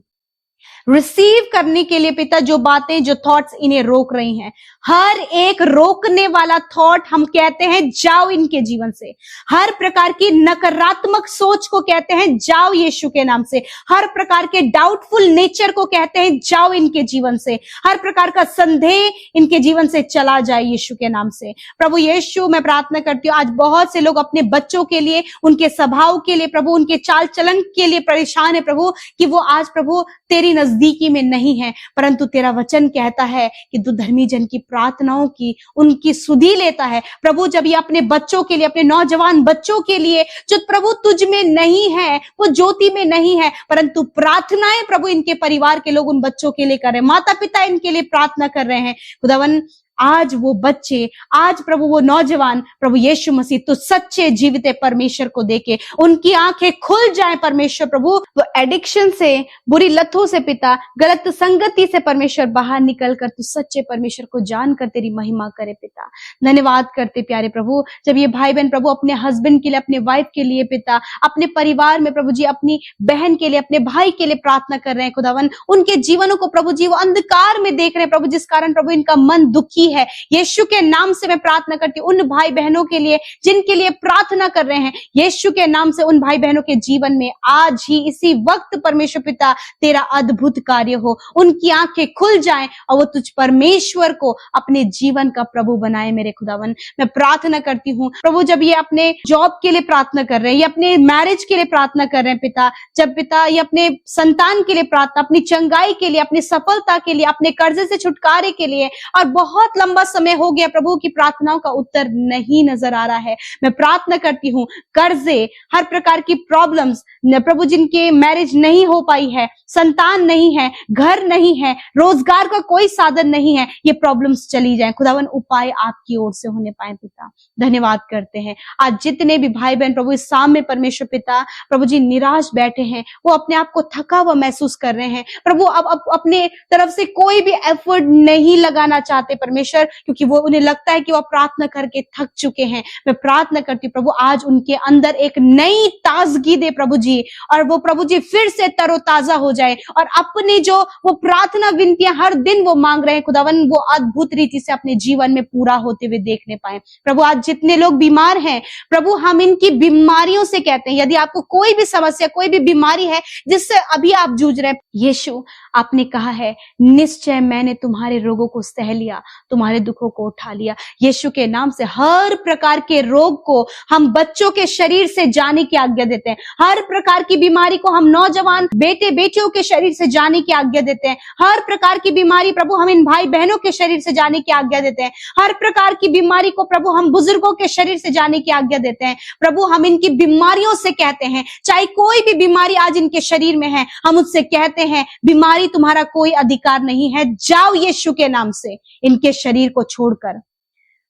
रिसीव करने के लिए पिता जो बातें, जो थॉट्स इन्हें रोक रही हैं, हर एक रोकने वाला थॉट हम कहते हैं जाओ इनके जीवन से। हर प्रकार की नकारात्मक सोच को कहते हैं जाओ यीशु के नाम से। हर प्रकार के डाउटफुल नेचर को कहते हैं जाओ इनके जीवन से। हर प्रकार का संदेह इनके जीवन से चला जाए यीशु के नाम से। प्रभु यीशु, मैं प्रार्थना करती हूँ आज बहुत से लोग अपने बच्चों के लिए, उनके स्वभाव के लिए प्रभु, उनके चाल चलन के लिए परेशान है प्रभु, कि वो आज प्रभु तेरी नजदीकी में नहीं है। परंतु तेरा वचन कहता है कि तू धर्मी जन की प्रार्थनाओं की, उनकी सुधि लेता है। प्रभु जब ये अपने बच्चों के लिए, अपने नौजवान बच्चों के लिए जो प्रभु तुझ में नहीं है, वो ज्योति में नहीं है, परंतु प्रार्थनाएं प्रभु इनके परिवार के लोग उन बच्चों के लिए कर रहे हैं, माता पिता इनके लिए प्रार्थना कर रहे हैं। खुदावन आज वो बच्चे, आज प्रभु वो नौजवान प्रभु यीशु मसीह तो सच्चे जीवित परमेश्वर को देके उनकी आंखें खुल जाएं परमेश्वर प्रभु, वो एडिक्शन से, बुरी लतों से पिता, गलत संगति से परमेश्वर बाहर निकल कर तू सच्चे परमेश्वर को जानकर तेरी महिमा करे पिता। धन्यवाद करते प्यारे प्रभु, जब ये भाई बहन प्रभु अपने हस्बैंड के लिए, अपने वाइफ के लिए पिता, अपने परिवार में प्रभु जी अपनी बहन के लिए, अपने भाई के लिए प्रार्थना कर रहे हैं खुदावन, उनके जीवनों को प्रभु जी वो अंधकार में देख रहे हैं प्रभु, जिस कारण प्रभु इनका मन दुखी है। यीशु के नाम से मैं प्रार्थना करती हूँ उन भाई बहनों के लिए जिनके लिए प्रार्थना कर रहे हैं, यीशु के नाम से उन भाई बहनों के जीवन में आज ही इसी वक्त परमेश्वर पिता तेरा अद्भुत कार्य हो, उनकी आंखें खुल जाएं और वो तुझ परमेश्वर को अपने जीवन का प्रभु बनाए मेरे खुदावन। मैं प्रार्थना करती हूँ प्रभु, जब ये अपने जॉब के लिए प्रार्थना कर रहे हैं, ये अपने मैरिज के लिए प्रार्थना कर रहे हैं पिता, जब पिता ये अपने संतान के लिए प्रार्थना, अपनी चंगाई के लिए, अपनी सफलता के लिए, अपने कर्जे से छुटकारे के लिए, और बहुत लंबा समय हो गया प्रभु की प्रार्थनाओं का उत्तर नहीं नजर आ रहा है। मैं प्रार्थना करती हूँ कर्जे, हर प्रकार की प्रॉब्लम्स प्रभु, जिनके मैरिज नहीं हो पाई है, संतान नहीं है, घर नहीं है, रोजगार का कोई साधन नहीं है, ये प्रॉब्लम्स चली जाएं खुदावन, उपाय आपकी ओर से होने पाए पिता। धन्यवाद करते हैं आज जितने भी भाई बहन प्रभु इस सामने परमेश्वर पिता प्रभु जी निराश बैठे हैं, वो अपने आप को थका हुआ महसूस कर रहे हैं प्रभु, अब अपने तरफ से कोई भी एफर्ट नहीं लगाना चाहते परमेश्वर, क्योंकि वो उन्हें लगता है कि वो प्रार्थना करके थक चुके हैं। मैं प्रार्थना करती हूँ प्रभु आज उनके अंदर एक नई ताजगी दे प्रभु जी, और वो प्रभु जी फिर से तरोताजा हो जाए, और अपनी जो वो प्रार्थना विनतियां हर दिन वो मांग रहे हैं खुदावन, वो अद्भुत रीति से अपने जीवन में पूरा होते हुए देखने पाए प्रभु। आज जितने लोग बीमार हैं प्रभु, हम इनकी बीमारियों से कहते हैं, यदि आपको कोई भी समस्या, कोई भी बीमारी है जिससे अभी आप जूझ रहे हैं, यीशु आपने कहा है निश्चय मैंने तुम्हारे रोगों को सह लिया, तुम्हारे दुखों को उठा लिया। यीशु के नाम से हर प्रकार के रोग को हम बच्चों के शरीर से जाने की आज्ञा देते हैं, हर प्रकार की बीमारी को हम नौजवान बेटे बेटियों के शरीर से जाने की आज्ञा देते हैं, हर प्रकार की बीमारी प्रभु हम इन भाई बहनों के शरीर से जाने की आज्ञा देते हैं, हर प्रकार की बीमारी को प्रभु हम बुजुर्गों के शरीर से जाने की आज्ञा देते हैं प्रभु। हम इनकी बीमारियों से कहते हैं, चाहे कोई भी बीमारी आज इनके शरीर में है, हम उससे कहते हैं बीमारी तुम्हारा कोई अधिकार नहीं है, जाओ यीशु के नाम से इनके शरीर को छोड़कर।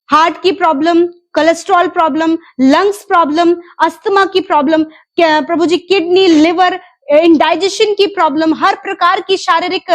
हार्ट की problem, cholesterol problem, lungs problem, asthma की प्रॉब्लम प्रभु जी, किडनी, लिवर, इंडाइजेशन की प्रॉब्लम, हर प्रकार की शारीरिक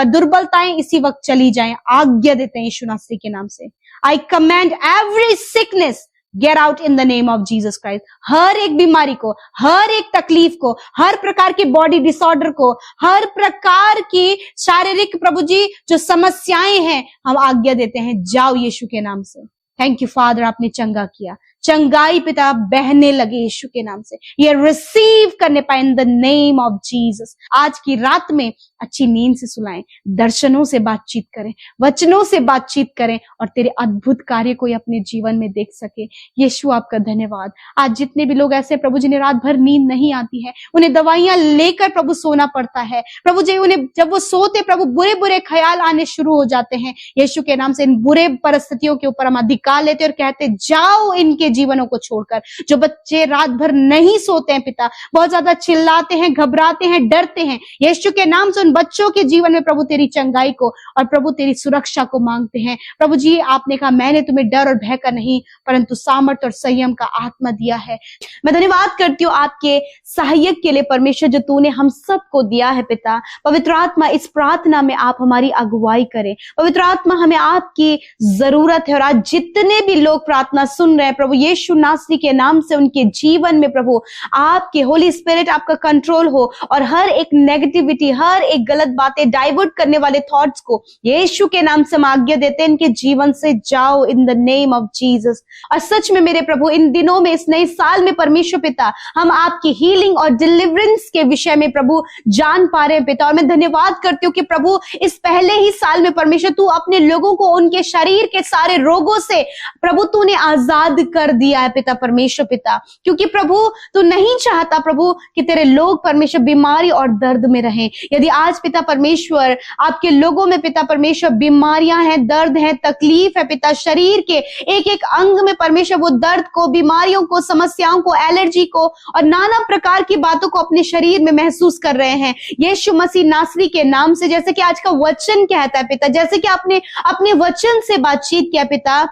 दुर्बलताएं इसी वक्त चली जाएं, आज्ञा देते हैं यीशु मसीह के नाम से। I command every sickness get out in the name of Jesus Christ. हर एक बीमारी को, हर एक तकलीफ को, हर प्रकार के बॉडी डिसऑर्डर को, हर प्रकार की शारीरिक प्रभु जी जो समस्याएं हैं, हम आज्ञा देते हैं जाओ यीशु के नाम से। थैंक यू फादर, आपने चंगा किया, चंगाई पिता बहने लगे यीशु के नाम से, ये रिसीव करने पाए इन द नेम ऑफ जीसस। आज की रात में अच्छी नींद से सुलाएं, दर्शनों से बातचीत करें, वचनों से बातचीत करें, और तेरे अद्भुत कार्य को अपने जीवन में देख सके। यीशु आपका धन्यवाद। आज जितने भी लोग ऐसे प्रभु जिन्हें रात भर नींद नहीं आती है, उन्हें दवाइयां लेकर प्रभु सोना पड़ता है प्रभु जी, उन्हें जब वो सोते प्रभु बुरे बुरे ख्याल आने शुरू हो जाते हैं, यीशु के नाम से इन बुरे परिस्थितियों के ऊपर हम अधिकार लेते और कहते जाओ इनके जीवनों को छोड़कर। जो बच्चे रात भर नहीं सोते हैं पिता, बहुत ज्यादा चिल्लाते हैं, घबराते हैं, डरते हैं, यीशु के नाम से उन बच्चों के जीवन में प्रभु तेरी चंगाई को और प्रभु तेरी सुरक्षा को मांगते हैं प्रभु जी। आपने कहा मैंने तुम्हें डर और भय का नहीं परंतु सामर्थ और संयम का आत्मा दिया है। मैं धन्यवाद करती हूँ आपके सहायक के लिए परमेश्वर, जो तूने हम सबको दिया है पिता। पवित्र आत्मा, इस प्रार्थना में आप हमारी अगुवाई करें। पवित्र आत्मा, हमें आपकी जरूरत है, और आज जितने भी लोग प्रार्थना सुन रहे हैं प्रभु यीशु नासरी के नाम से उनके जीवन में प्रभु आपके होली स्पिरिट आपका कंट्रोल हो और हर एक नेगेटिविटी, हर एक गलत बातें, डाइवर्ट करने वाले थॉट्स को यीशु के नाम से हम आज्ञा देते हैं, इनके जीवन से जाओ इन द नेम ऑफ जीसस। और सच में मेरे प्रभु इन दिनों में, इस नए साल में परमेश्वर पिता, हम आपकी हीलिंग और डिलीवरेंस के विषय में प्रभु जान पा रहे हैं पिता। और मैं धन्यवाद करती हूँ कि प्रभु इस पहले ही साल में परमेश्वर तू अपने लोगों को उनके शरीर के सारे रोगों से प्रभु तूने आजाद कर दिया है पिता परमेश्वर पिता, क्योंकि प्रभु तू नहीं चाहता प्रभु कि तेरे लोग परमेश्वर बीमारी और दर्द में रहें। यदि आज पिता परमेश्वर आपके लोगों में पिता परमेश्वर बीमारियां हैं, दर्द है, तकलीफ है पिता, शरीर के एक एक अंग में परमेश्वर वो दर्द को, बीमारियों को, समस्याओं को, एलर्जी को और नाना प्रकार की बातों को अपने शरीर में महसूस कर रहे हैं, यीशु मसीह नासरी के नाम से, जैसे कि आज का वचन कहता है पिता, जैसे कि आपने अपने वचन से बातचीत किया पिता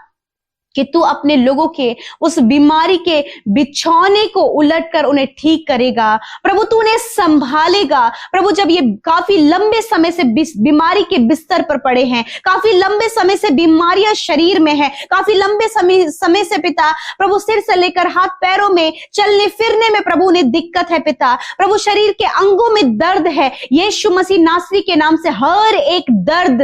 कि तू अपने लोगों के उस बीमारी के बिछौने को उलटकर उन्हें ठीक करेगा प्रभु, तू उन्हें संभालेगा प्रभु। जब ये काफी लंबे समय से बीमारी के बिस्तर पर पड़े हैं, काफी लंबे समय से बीमारियां शरीर में है, काफी लंबे समय से पिता प्रभु सिर से लेकर हाथ पैरों में चलने फिरने में प्रभु उन्हें दिक्कत है पिता, प्रभु शरीर के अंगों में दर्द है, यीशु मसीह नासरी के नाम से हर एक दर्द,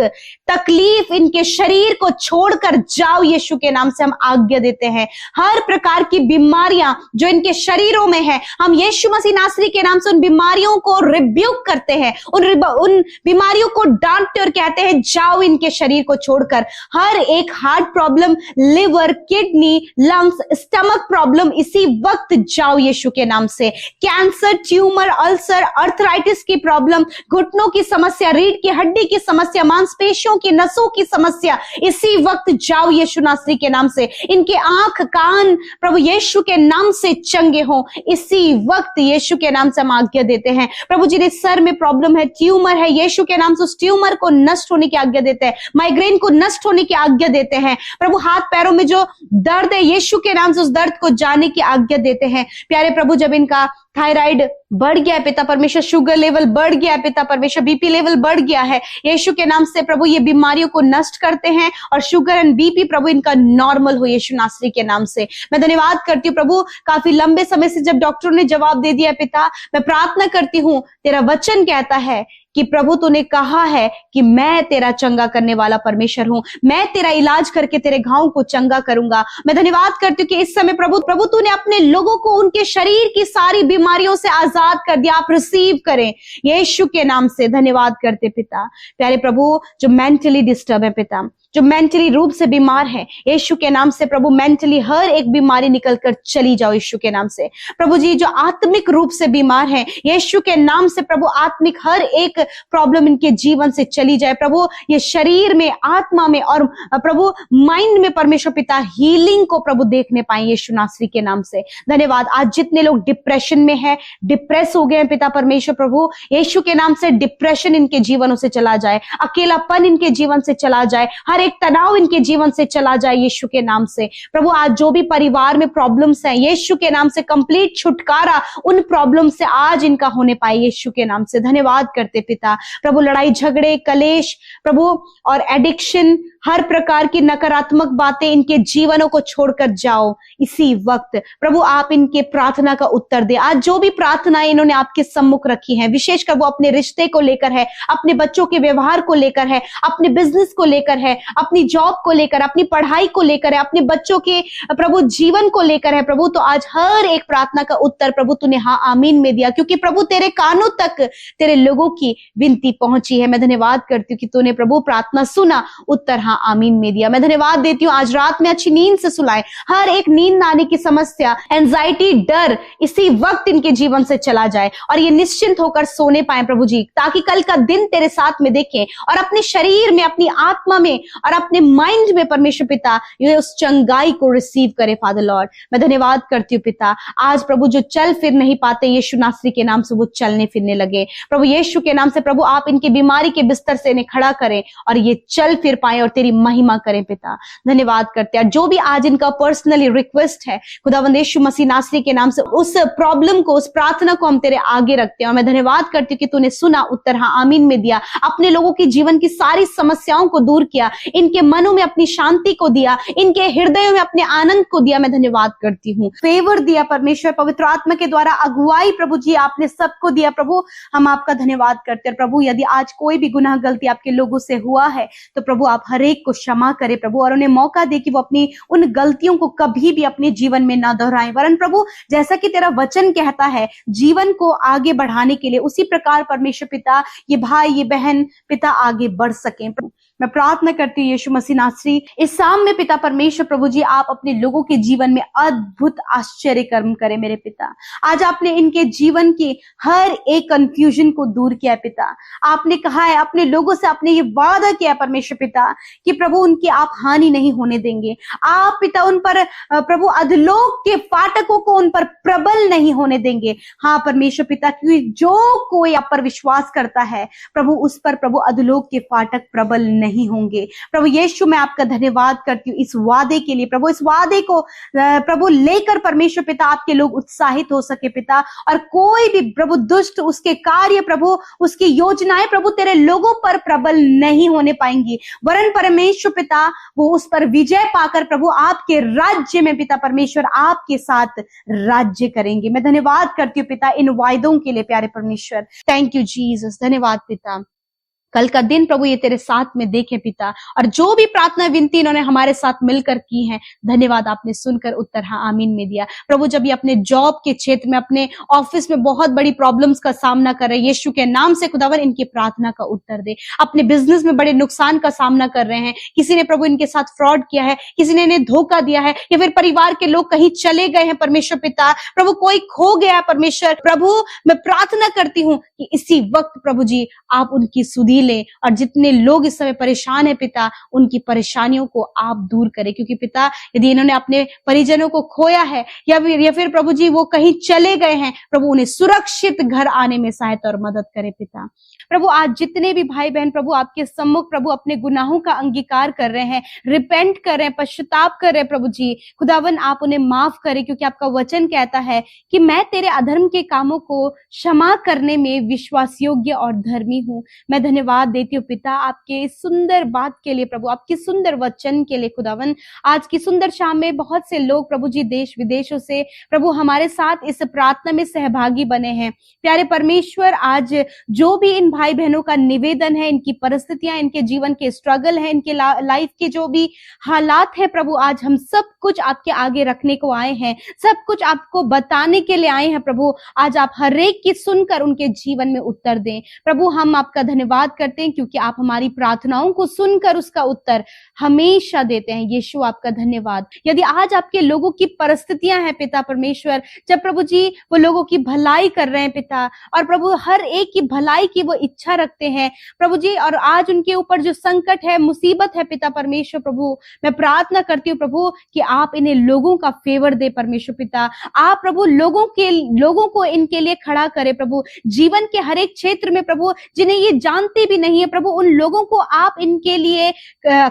तकलीफ इनके शरीर को छोड़कर जाओ यीशु के नाम से हम आज्ञा देते हैं। हर प्रकार की बीमारियां जो इनके शरीरों में है, हम यीशु मसीह नासरी के नाम से उन बीमारियों को रिब्यूक करते हैं, उन बीमारियों को डांटते और कहते हैं जाओ इनके शरीर को छोड़कर। हर एक heart problem, liver, kidney, lungs, stomach problem इसी वक्त जाओ यीशु के नाम से। कैंसर, ट्यूमर, अल्सर, अर्थराइटिस की प्रॉब्लम, घुटनों की समस्या, रीढ़ की हड्डी की समस्या, मांसपेशियों की नसों की समस्या इसी वक्त जाओ यीशु नासरी के नाम से। इनके आंख, कान प्रभु यीशु के नाम से चंगे हों इसी वक्त यीशु के नाम से हम आज्ञा देते हैं। प्रभु जिन्हें सर में प्रॉब्लम है, ट्यूमर है, यीशु के नाम से उस ट्यूमर को नष्ट होने की आज्ञा देते हैं, माइग्रेन को नष्ट होने की आज्ञा देते हैं प्रभु। हाथ पैरों में जो दर्द है यीशु के नाम से उस दर्द को जाने की आज्ञा देते हैं प्यारे प्रभु। जब इनका थायराइड बढ़ गया है पिता परमेश्वर, शुगर लेवल बढ़ गया है पिता परमेश्वर, बीपी लेवल बढ़ गया है, यीशु के नाम से प्रभु ये बीमारियों को नष्ट करते हैं और शुगर एंड बीपी प्रभु इनका नॉर्मल हो यीशु नासरी के नाम से। मैं धन्यवाद करती हूँ प्रभु, काफी लंबे समय से जब डॉक्टरों ने जवाब दे दिया पिता, मैं प्रार्थना करती हूँ, तेरा वचन कहता है कि प्रभु तूने कहा है कि मैं तेरा चंगा करने वाला परमेश्वर हूं, मैं तेरा इलाज करके तेरे घावों को चंगा करूंगा। मैं धन्यवाद करती हूँ कि इस समय प्रभु तूने अपने लोगों को उनके शरीर की सारी बीमारियों से आजाद कर दिया। आप रिसीव करें यीशु के नाम से। धन्यवाद करते पिता। प्यारे प्रभु जो मेंटली डिस्टर्ब है पिता, जो मेंटली रूप से बीमार है, यीशु के नाम से प्रभु मेंटली हर एक बीमारी निकलकर चली जाओ यीशु के नाम से। प्रभु जी जो आत्मिक रूप से बीमार है, यीशु के नाम से प्रभु आत्मिक हर एक प्रॉब्लम इनके जीवन से चली जाए प्रभु। ये शरीर में, आत्मा में और प्रभु माइंड में परमेश्वर पिता हीलिंग को प्रभु देखने पाए यीशु नासरी के नाम से। धन्यवाद। आज जितने लोग डिप्रेशन में है, डिप्रेस हो गए हैं पिता परमेश्वर प्रभु, यीशु के नाम से डिप्रेशन इनके जीवनों से चला जाए, अकेलापन इनके जीवन से चला जाए, हर एक तनाव इनके जीवन से चला जाए यीशु के नाम से। प्रभु आज जो भी परिवार में प्रॉब्लम्स हैं, यीशु के नाम से कंप्लीट छुटकारा उन प्रॉब्लम से आज इनका होने पाए यीशु के नाम से। धन्यवाद करते पिता। प्रभु लड़ाई झगड़े, कलेश प्रभु और एडिक्शन, हर प्रकार की नकारात्मक बातें इनके जीवनों को छोड़कर जाओ इसी वक्त। प्रभु आप इनके प्रार्थना का उत्तर दे। आज जो भी प्रार्थनाएं इन्होंने आपके सम्मुख रखी हैं, विशेषकर वो अपने रिश्ते को लेकर है, अपने बच्चों के व्यवहार को लेकर है, अपने बिजनेस को लेकर है, अपनी जॉब को लेकर, अपनी पढ़ाई को लेकर है, अपने बच्चों के प्रभु जीवन को लेकर है प्रभु, तो आज हर एक प्रार्थना का उत्तर प्रभु तूने हाँ आमीन में दिया, क्योंकि प्रभु तेरे कानों तक तेरे लोगों की विनती पहुंची है। मैं धन्यवाद करती हूँ कि तूने प्रभु प्रार्थना सुना, उत्तर हाँ आमीन में दिया। मैं धन्यवाद देती हूँ आज रात में अच्छी नींद से सुलाए, हर एक नींद आने की समस्या, एंजाइटी, डर इसी वक्त इनके जीवन से चला जाए और ये निश्चिंत होकर सोने पाए प्रभु जी, ताकि कल का दिन तेरे साथ में देखें और अपने शरीर में, अपनी आत्मा में और अपने माइंड में परमेश्वर पिता ये उस चंगाई को रिसीव करे फादर लॉर्ड। मैं धन्यवाद करती हूँ पिता। आज प्रभु जो चल फिर नहीं पाते यीशु नासरी के नाम से वो चलने फिरने लगे प्रभु, यीशु के नाम से प्रभु आप इनकी बीमारी के बिस्तर से इन्हें खड़ा करें और ये चल फिर पाए और तेरी महिमा करें पिता। धन्यवाद करते हैं। जो भी आज इनका पर्सनली रिक्वेस्ट है खुदावंद यीशु मसीह नासरी के नाम से, उस प्रॉब्लम को, उस प्रार्थना को हम तेरे आगे रखते हैं और मैं धन्यवाद करती हूँ कि तूने सुना, उत्तर हाँ आमीन में दिया, अपने लोगों के जीवन की सारी समस्याओं को दूर किया, इनके मनों में अपनी शांति को दिया, इनके हृदयों में अपने आनंद को दिया। मैं धन्यवाद करती हूँ। फेवर दिया परमेश्वर, पवित्र आत्मा के द्वारा अगुवाई प्रभु जी आपने सबको दिया। प्रभु हम आपका धन्यवाद करते हैं। प्रभु यदि आज कोई भी गुनाह गलती आपके लोगों से हुआ है तो प्रभु आप हर एक को क्षमा करें प्रभु, और उन्हें मौका दे कि वो अपनी उन गलतियों को कभी भी अपने जीवन में ना दोहराएं। वरन प्रभु जैसा कि तेरा वचन कहता है, जीवन को आगे बढ़ाने के लिए उसी प्रकार परमेश्वर पिता ये भाई ये बहन पिता आगे बढ़ सकें। मैं प्रार्थना करती हूँ यीशु मसीह नासरी, इस शाम में पिता परमेश्वर प्रभु जी आप अपने लोगों के जीवन में अद्भुत आश्चर्य कर्म करें मेरे पिता। आज आपने इनके जीवन की हर एक कंफ्यूजन को दूर किया है पिता। आपने कहा है अपने लोगों से, आपने ये वादा किया है परमेश्वर पिता कि प्रभु उनकी आप हानि नहीं होने देंगे। आप पिता उन पर प्रभु अधलोक के फाटकों को उन पर प्रबल नहीं होने देंगे। हाँ परमेश्वर पिता, क्योंकि जो कोई आप पर विश्वास करता है प्रभु उस पर प्रभु अधलोक के फाटक प्रबल नहीं होंगे। प्रभु यीशु मैं आपका धन्यवाद करती हूँ इस वादे के लिए प्रभु, इस वादे को प्रभु लेकर परमेश्वर पिता आपके लोग उत्साहित हो सके पिता, और कोई भी प्रभु दुष्ट उसके कार्य प्रभु उसकी योजनाएं प्रभु तेरे लोगों पर प्रबल नहीं होने पाएंगी, वरन परमेश्वर पिता वो उस पर विजय पाकर प्रभु आपके राज्य में पिता परमेश्वर आपके साथ राज्य करेंगे। मैं धन्यवाद करती हूँ पिता इन वायदों के लिए प्यारे परमेश्वर। Thank you Jesus. धन्यवाद पिता। कल का दिन प्रभु ये तेरे साथ में देखे पिता, और जो भी प्रार्थना विनती इन्होंने हमारे साथ मिलकर की है, धन्यवाद आपने सुनकर उत्तर हाँ आमीन में दिया। प्रभु जब ये अपने जॉब के क्षेत्र में, अपने ऑफिस में बहुत बड़ी प्रॉब्लम्स का सामना कर रहे हैं, यीशु के नाम से खुदावन इनकी प्रार्थना का उत्तर दे। अपने बिजनेस में बड़े नुकसान का सामना कर रहे हैं, किसी ने प्रभु इनके साथ फ्रॉड किया है, किसी ने इन्हें धोखा दिया है, या फिर परिवार के लोग कहीं चले गए हैं परमेश्वर पिता, प्रभु कोई खो गया परमेश्वर, प्रभु मैं प्रार्थना करती हूँ कि इसी वक्त प्रभु जी आप उनकी सुधी ले, और जितने लोग इस समय परेशान है पिता उनकी परेशानियों को आप दूर करें। क्योंकि पिता यदि इन्होंने अपने परिजनों को खोया है या फिर प्रभु जी वो कहीं चले गए हैं, प्रभु उन्हें सुरक्षित घर आने में सहायता और मदद करे पिता। प्रभु आज जितने भी भाई बहन प्रभु आपके सम्मुख प्रभु अपने गुनाहों का अंगीकार कर रहे हैं, रिपेंट कर रहे हैं, पश्चाताप कर रहे हैं प्रभु जी, खुदावन आप उन्हें माफ करें। क्योंकि आपका वचन कहता है कि मैं तेरे अधर्म के कामों को क्षमा करने में विश्वास योग्य और धर्मी हूँ। मैं धन्यवाद देती हूँ पिता आपके इस सुंदर बात के लिए प्रभु, आपके सुंदर वचन के लिए खुदावन। आज की सुंदर शाम में बहुत से लोग प्रभु जी देश विदेशों से प्रभु हमारे साथ इस प्रार्थना में सहभागी बने हैं। प्यारे परमेश्वर आज जो भी इन भाई बहनों का निवेदन है, इनकी परिस्थितियां, इनके जीवन के स्ट्रगल है, इनके लाइफ के जो भी हालात है प्रभु, आज हम सब कुछ आपके आगे रखने को आए हैं, सब कुछ आपको बताने के लिए आए हैं प्रभु। आज आप हर एक की सुनकर उनके जीवन में उत्तर दें प्रभु। हम आपका धन्यवाद करते हैं क्योंकि आप हमारी प्रार्थनाओं को सुनकर उसका उत्तर हमेशा देते हैं। यीशु आपका धन्यवाद। यदि आज आपके लोगों की परिस्थितियां हैं पिता परमेश्वर, जब प्रभु जी वो लोगों की भलाई कर रहे हैं पिता, और प्रभु हर एक की भलाई की वो इच्छा रखते हैं प्रभु जी, और आज उनके ऊपर जो संकट है, मुसीबत है पिता परमेश्वर प्रभु, मैं प्रार्थना करती हूँ प्रभु कि आप इन्हें लोगों का फेवर दे परमेश्वर पिता। आप प्रभु लोगों को इनके लिए खड़ा करे प्रभु, जीवन के हर एक क्षेत्र में प्रभु, जिन्हें ये जानते भी नहीं है प्रभु, उन लोगों को आप इनके लिए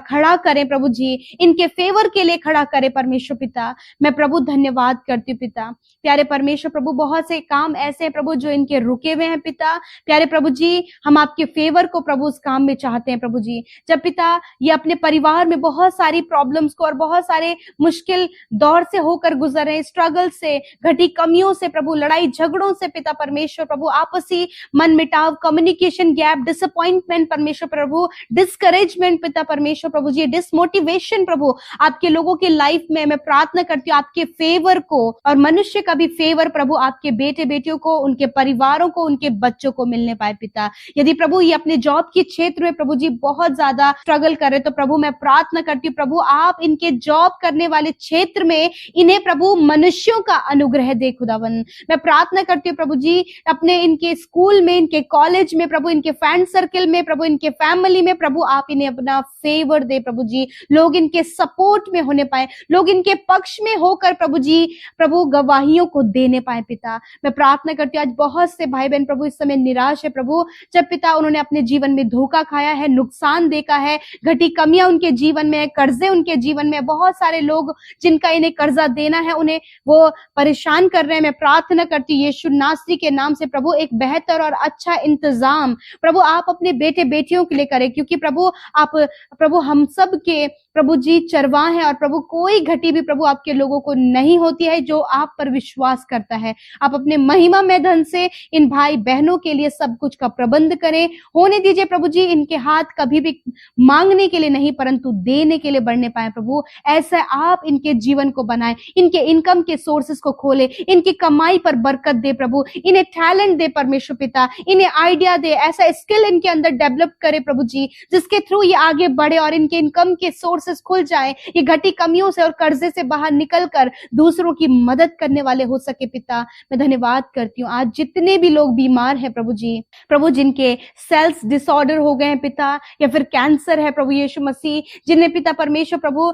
खड़ा करें प्रभु जी, इनके फेवर के लिए खड़ा करें परमेश्वर पिता। मैं प्रभु धन्यवाद करती हूँ पिता। प्यारे परमेश्वर प्रभु बहुत से काम ऐसे हैं प्रभु जो इनके रुके हुए हैं पिता। प्यारे प्रभु जी हम आपके फेवर को प्रभु उस काम में चाहते हैं प्रभु जी। जब पिता ये अपने परिवार में बहुत सारी प्रॉब्लम्स को और बहुत सारे मुश्किल दौर से होकर गुजर रहे हैं, स्ट्रगल से, घटी कमियों से प्रभु, लड़ाई झगड़ों से पिता परमेश्वर प्रभु, आपसी मन मिटाव, कम्युनिकेशन गैप, डिसअपॉइंटमेंट परमेश्वर प्रभु, डिस्करेजमेंट पिता परमेश्वर प्रभु जी, डिसमोटिवेशन प्रभु, आपके लोगों की लाइफ में मैं प्रार्थना करती हूँ आपके फेवर को, और मनुष्य का भी फेवर प्रभु आपके बेटे बेटियों को, उनके परिवारों को, उनके बच्चों को मिलने पाए पिता। यदि प्रभु ये अपने जॉब के क्षेत्र में प्रभु जी बहुत ज्यादा स्ट्रगल कर रहे तो प्रभु मैं प्रार्थना करती हूँ प्रभु आप इनके जॉब करने वाले क्षेत्र में इन्हें प्रभु मनुष्यों का अनुग्रह दे खुदावन। मैं प्रार्थना करती हूँ प्रभु जी अपने इनके स्कूल में, इनके कॉलेज में प्रभु, इनके फ्रेंड सर्कल सर्किल में प्रभु, इनके फैमिली में प्रभु आप इन्हें अपना फेवर दे प्रभु जी। लोग इनके सपोर्ट में होने पाए, लोग इनके पक्ष में होकर प्रभु जी प्रभु गवाहियों को देने पाए पिता। मैं प्रार्थना करती हूँ आज बहुत से भाई बहन प्रभु इस समय निराश है प्रभु, जब पिता उन्होंने अपने जीवन में धोखा खाया है, नुकसान देखा है, घटी कमियां उनके जीवन में, कर्जे उनके जीवन में, बहुत सारे लोग जिनका इन्हें कर्जा देना है उन्हें वो परेशान कर रहे हैं। मैं प्रार्थना करती हूँ यीशु नासरी के नाम से प्रभु एक बेहतर और अच्छा इंतजाम प्रभु आप अपने बेटे बेटियों के लिए करें, क्योंकि प्रभु आप प्रभु हम सब के प्रभु जी चरवाह हैं और प्रभु कोई घटी भी प्रभु आपके लोगों को नहीं होती है जो आप पर विश्वास करता है। आप अपने महिमा में धन से इन भाई बहनों के लिए सब कुछ का प्रबंध करें। होने दीजिए प्रभु जी इनके हाथ कभी भी मांगने के लिए नहीं परंतु देने के लिए बढ़ने पाए प्रभु। ऐसा आप इनके जीवन को बनाए, इनके इनकम के सोर्सेस को खोले, इनकी कमाई पर बरकत दे प्रभु, इन्हें टैलेंट दे परमेश्वर पिता, इन्हें आइडिया दे, ऐसा स्किल इनके अंदर डेवलप करे प्रभु जी जिसके थ्रू ये आगे बढ़े और इनके इनकम के सोर्सेस खुल जाए, ये घटी कमियों से और कर्जे से बाहर निकलकर दूसरों की मदद करने वाले हो सके पिता। मैं धन्यवाद करती हूँ आज जितने भी लोग बीमार हैं प्रभु जी, प्रभु जिनके सेल्स डिसऑर्डर हो गए हैं पिता, या फिर कैंसर है प्रभु यीशु मसीह, जिन्हें पिता परमेश्वर प्रभु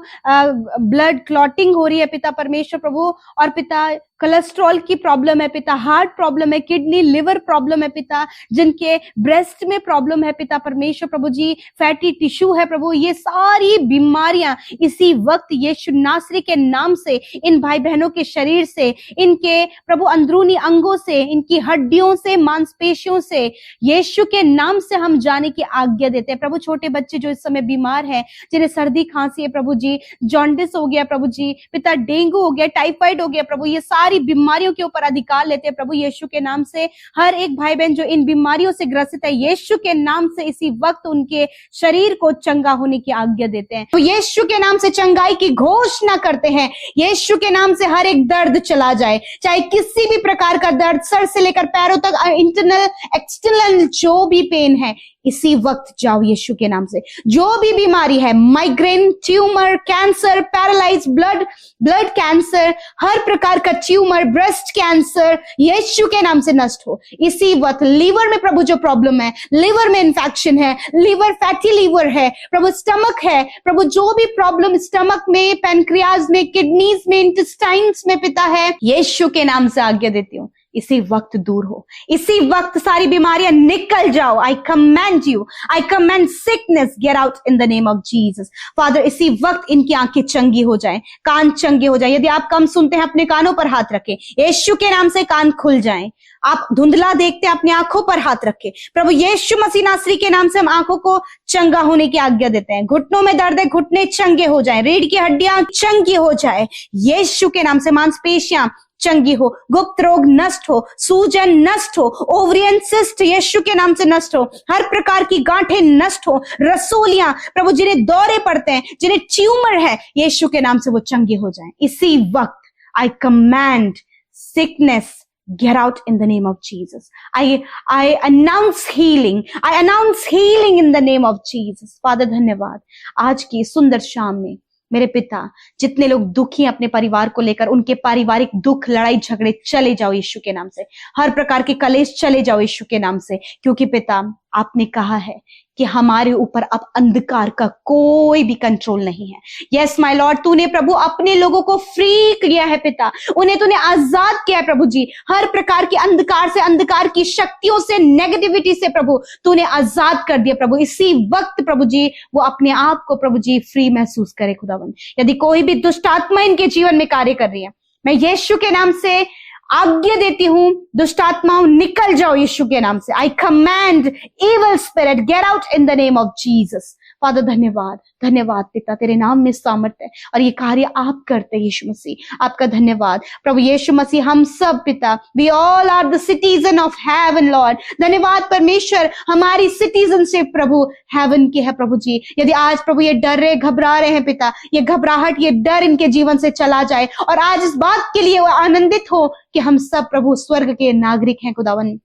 ब्लड क्लॉटिंग हो रही है पिता परमेश्वर प्रभु, और पिता कोलेस्ट्रॉल की प्रॉब्लम है पिता, हार्ट प्रॉब्लम है, किडनी लिवर प्रॉब्लम है पिता, जिनके ब्रेस्ट में प्रॉब्लम है पिता परमेश्वर प्रभु जी, फैटी टिश्यू है प्रभु, ये सारी बीमारियां इसी वक्त यीशु नासरी के नाम से इन भाई बहनों के शरीर से, इनके प्रभु अंदरूनी अंगों से, इनकी हड्डियों से, मांसपेशियों से यीशु के नाम से हम जाने की आज्ञा देते हैं प्रभु। छोटे बच्चे जो इस समय बीमार हैं, जिन्हें सर्दी खांसी है प्रभु जी, जॉन्डिस हो गया प्रभु जी पिता, डेंगू हो गया, टाइफाइड हो गया प्रभु, ये सारी बीमारियों के ऊपर अधिकार लेते हैं प्रभु यीशु के नाम से। हर एक भाई बहन जो इन बीमारियों से ग्रसित है यीशु के नाम से इसी वक्त उनके शरीर को चंगा होने की आज्ञा देते हैं। तो यीशु के नाम से चंगाई की घोषणा करते हैं, यीशु के नाम से हर एक दर्द चला जाए, चाहे किसी भी प्रकार का दर्द, सर से लेकर पैरों तक, इंटरनल एक्सटर्नल जो भी पेन है इसी वक्त जाओ यीशु के नाम से। जो भी बीमारी है, migraine, tumour, cancer, paralyse, blood cancer, हर प्रकार का ट्यूमर, ब्रेस्ट कैंसर यीशु के नाम से नष्ट हो इसी वक्त। लीवर में प्रभु जो प्रॉब्लम है, लीवर में इंफेक्शन है, लीवर फैटी लीवर है प्रभु, स्टमक है प्रभु, जो भी प्रॉब्लम स्टमक में, पैनक्रियाज में, किडनीज में, इंटेस्टाइन्स में पिता है, यीशु के नाम से आज्ञा देती हूँ इसी वक्त दूर हो, इसी वक्त सारी बीमारियां निकल जाओ। आई commend you, I commend sickness get out in the name of Jesus. Father इसी वक्त इनकी आंखें चंगी हो जाएं, कान चंगे हो जाएं। यदि आप कम सुनते हैं अपने कानों पर हाथ रखें, यीशु के नाम से कान खुल जाएं। आप धुंधला देखते हैं अपनी आंखों पर हाथ रखें, प्रभु यीशु मसीह नासरी के नाम से हम आंखों को चंगा होने की आज्ञा देते हैं। घुटनों में दर्द है, घुटने चंगे हो जाएं, रीढ़ की हड्डियां चंगी हो जाए यीशु के नाम से, मांसपेशियां चंगी हो, गुप्त रोग नष्ट हो, सूजन नष्ट हो, ओवरियन सिस्ट यीशु के नाम से नष्ट हो, हर प्रकार की गांठें नष्ट हो, रसोलियां प्रभु जिन्हें दौरे पड़ते हैं, जिन्हें ट्यूमर है यीशु के नाम से वो चंगे हो जाएं इसी वक्त। आई command sickness get out in the name of Jesus. I announce healing. I announce healing in the name of Jesus. Father धन्यवाद आज की सुंदर शाम में मेरे पिता, जितने लोग दुखी हैं अपने परिवार को लेकर, उनके पारिवारिक दुख, लड़ाई झगड़े चले जाओ यीशु के नाम से, हर प्रकार के कलेश चले जाओ यीशु के नाम से, क्योंकि पिता आपने कहा है कि हमारे ऊपर अब अंधकार का कोई भी कंट्रोल नहीं है। यस माय लॉर्ड, तूने प्रभु अपने लोगों को फ्री किया है पिता, उन्हें तूने आजाद किया है प्रभु जी, हर प्रकार के अंधकार से, अंधकार की शक्तियों से, नेगेटिविटी से प्रभु तूने आजाद कर दिया प्रभु। इसी वक्त प्रभु जी वो अपने आप को प्रभु जी फ्री महसूस करे खुदावंद। यदि कोई भी दुष्ट आत्मा इनके जीवन में कार्य कर रही है, मैं यीशु के नाम से आज्ञा देती हूं, दुष्ट आत्माओं निकल जाओ यीशु के नाम से। I command evil spirit gate out in the name of Jesus. Father धन्यवाद, धन्यवाद पिता, तेरे नाम में सामर्थ्य है और ये कार्य आप करते हैं यीशु मसीह, आपका धन्यवाद प्रभु यीशु मसीह। हम सब पिता, we all are the citizen of heaven Lord. धन्यवाद परमेश्वर, हमारी सिटीजनशिप प्रभु हेवन की है प्रभु जी। यदि आज प्रभु ये डर रहे, घबरा रहे हैं पिता, ये घबराहट, ये डर इनके जीवन से चला जाए और आज इस बात के लिए वो आनंदित हो कि हम सब प्रभु स्वर्ग के नागरिक हैं खुदावन।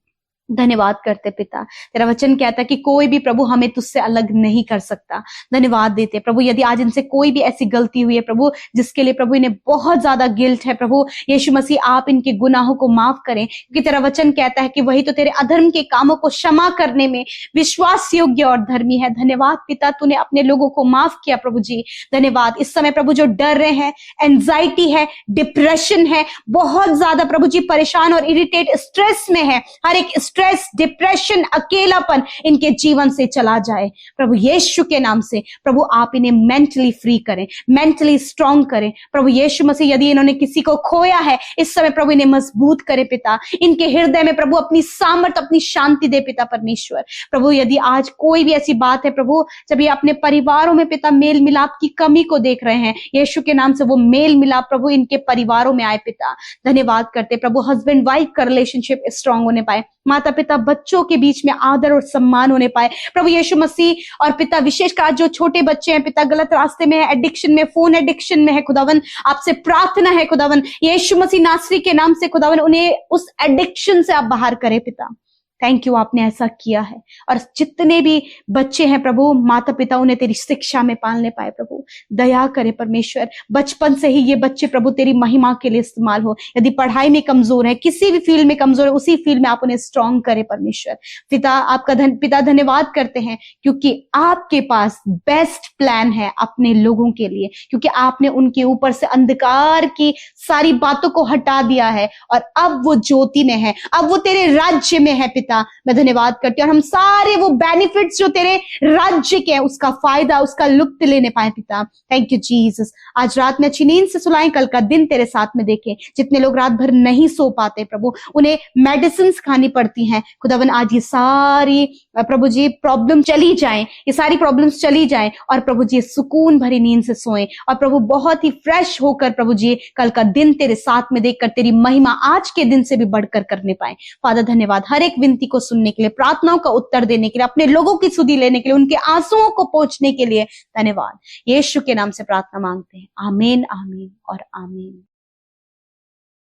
धन्यवाद करते पिता। तेरा वचन कहता है कि कोई भी प्रभु हमें तुझसे अलग नहीं कर सकता। धन्यवाद देते प्रभु, यदि आज इनसे कोई भी ऐसी गलती हुई है प्रभु जिसके लिए प्रभु इन्हें बहुत ज्यादा गिल्ट है, प्रभु यीशु मसीह आप इनके गुनाहों को माफ करें, क्योंकि तेरा वचन कहता है कि वही तो तेरे अधर्म के कामों को क्षमा करने में विश्वास योग्य और धर्मी है। धन्यवाद पिता, तूने अपने लोगों को माफ किया प्रभु जी। धन्यवाद। इस समय प्रभु जो डर रहे हैं, एंजाइटी है, डिप्रेशन है, बहुत ज्यादा प्रभु जी परेशान और इरिटेट, स्ट्रेस में है, हर एक स्ट्रेस, डिप्रेशन, अकेलापन इनके जीवन से चला जाए प्रभु यीशु के नाम से। प्रभु आप इन्हें मेंटली फ्री करें, मेंटली स्ट्रांग करें प्रभु यीशु मसीह। यदि इन्होंने किसी को खोया है इस समय प्रभु इन्हें मजबूत करे पिता, इनके हृदय में प्रभु अपनी सामर्थ, अपनी शांति दे पिता परमेश्वर। प्रभु यदि आज कोई भी ऐसी बात है प्रभु, जब ये अपने परिवारों में पिता मेल मिलाप की कमी को देख रहे हैं, यीशु के नाम से वो मेल मिलाप प्रभु इनके परिवारों में आए पिता। धन्यवाद करते प्रभु, हस्बैंड वाइफ का रिलेशनशिप स्ट्रांग होने पाए, माता पिता बच्चों के बीच में आदर और सम्मान होने पाए प्रभु यीशु मसीह। और पिता विशेषकर जो छोटे बच्चे हैं पिता गलत रास्ते में है, एडिक्शन में, फोन एडिक्शन में है खुदावन, आपसे प्रार्थना है खुदावन यीशु मसीह नासरी के नाम से खुदावन उन्हें उस एडिक्शन से आप बाहर करें पिता। थैंक यू, आपने ऐसा किया है। और जितने भी बच्चे हैं प्रभु, माता पिता उन्हें तेरी शिक्षा में पालने पाए प्रभु, दया करे परमेश्वर। बचपन से ही ये बच्चे प्रभु तेरी महिमा के लिए इस्तेमाल हो। यदि पढ़ाई में कमजोर है, किसी भी फील्ड में कमजोर है, उसी फील्ड में आप उन्हें स्ट्रांग करे परमेश्वर। पिता आपका पिता धन्यवाद करते हैं क्योंकि आपके पास बेस्ट प्लान है अपने लोगों के लिए, क्योंकि आपने उनके ऊपर से अंधकार की सारी बातों को हटा दिया है और अब वो ज्योति में है, अब वो तेरे राज्य में है पिता। मैं धन्यवाद करती हूँ और हम सारे वो बेनिफिट्स जो तेरे राज्य के हैं उसका फायदा, उसका लुत्फ लेने पाए पिता। Thank you Jesus. आज रात में अच्छी नींद से सुलाएं, कल का दिन तेरे साथ में देखें। जितने लोग रात भर नहीं सो पाते प्रभु, उन्हें मेडिसिन खानी पड़ती हैं खुदावन, आज ये सारी प्रभु जी प्रॉब्लम चली जाएं, ये सारी प्रॉब्लम्स चली जाएं और प्रभु जी सुकून भरी नींद से सोएं और प्रभु बहुत ही फ्रेश होकर प्रभु जी कल का दिन तेरे साथ में देखकर तेरी महिमा आज के दिन से भी बढ़कर करने पाए। फादर धन्यवाद हर एक विनती को सुनने के लिए, प्रार्थनाओं का उत्तर देने के लिए, अपने लोगों की सुधि लेने के लिए, उनके आंसुओं को पोंछने के लिए धन्यवाद। यीशु के नाम से प्रार्थना मांगते हैं, आमीन, आमीन और आमीन।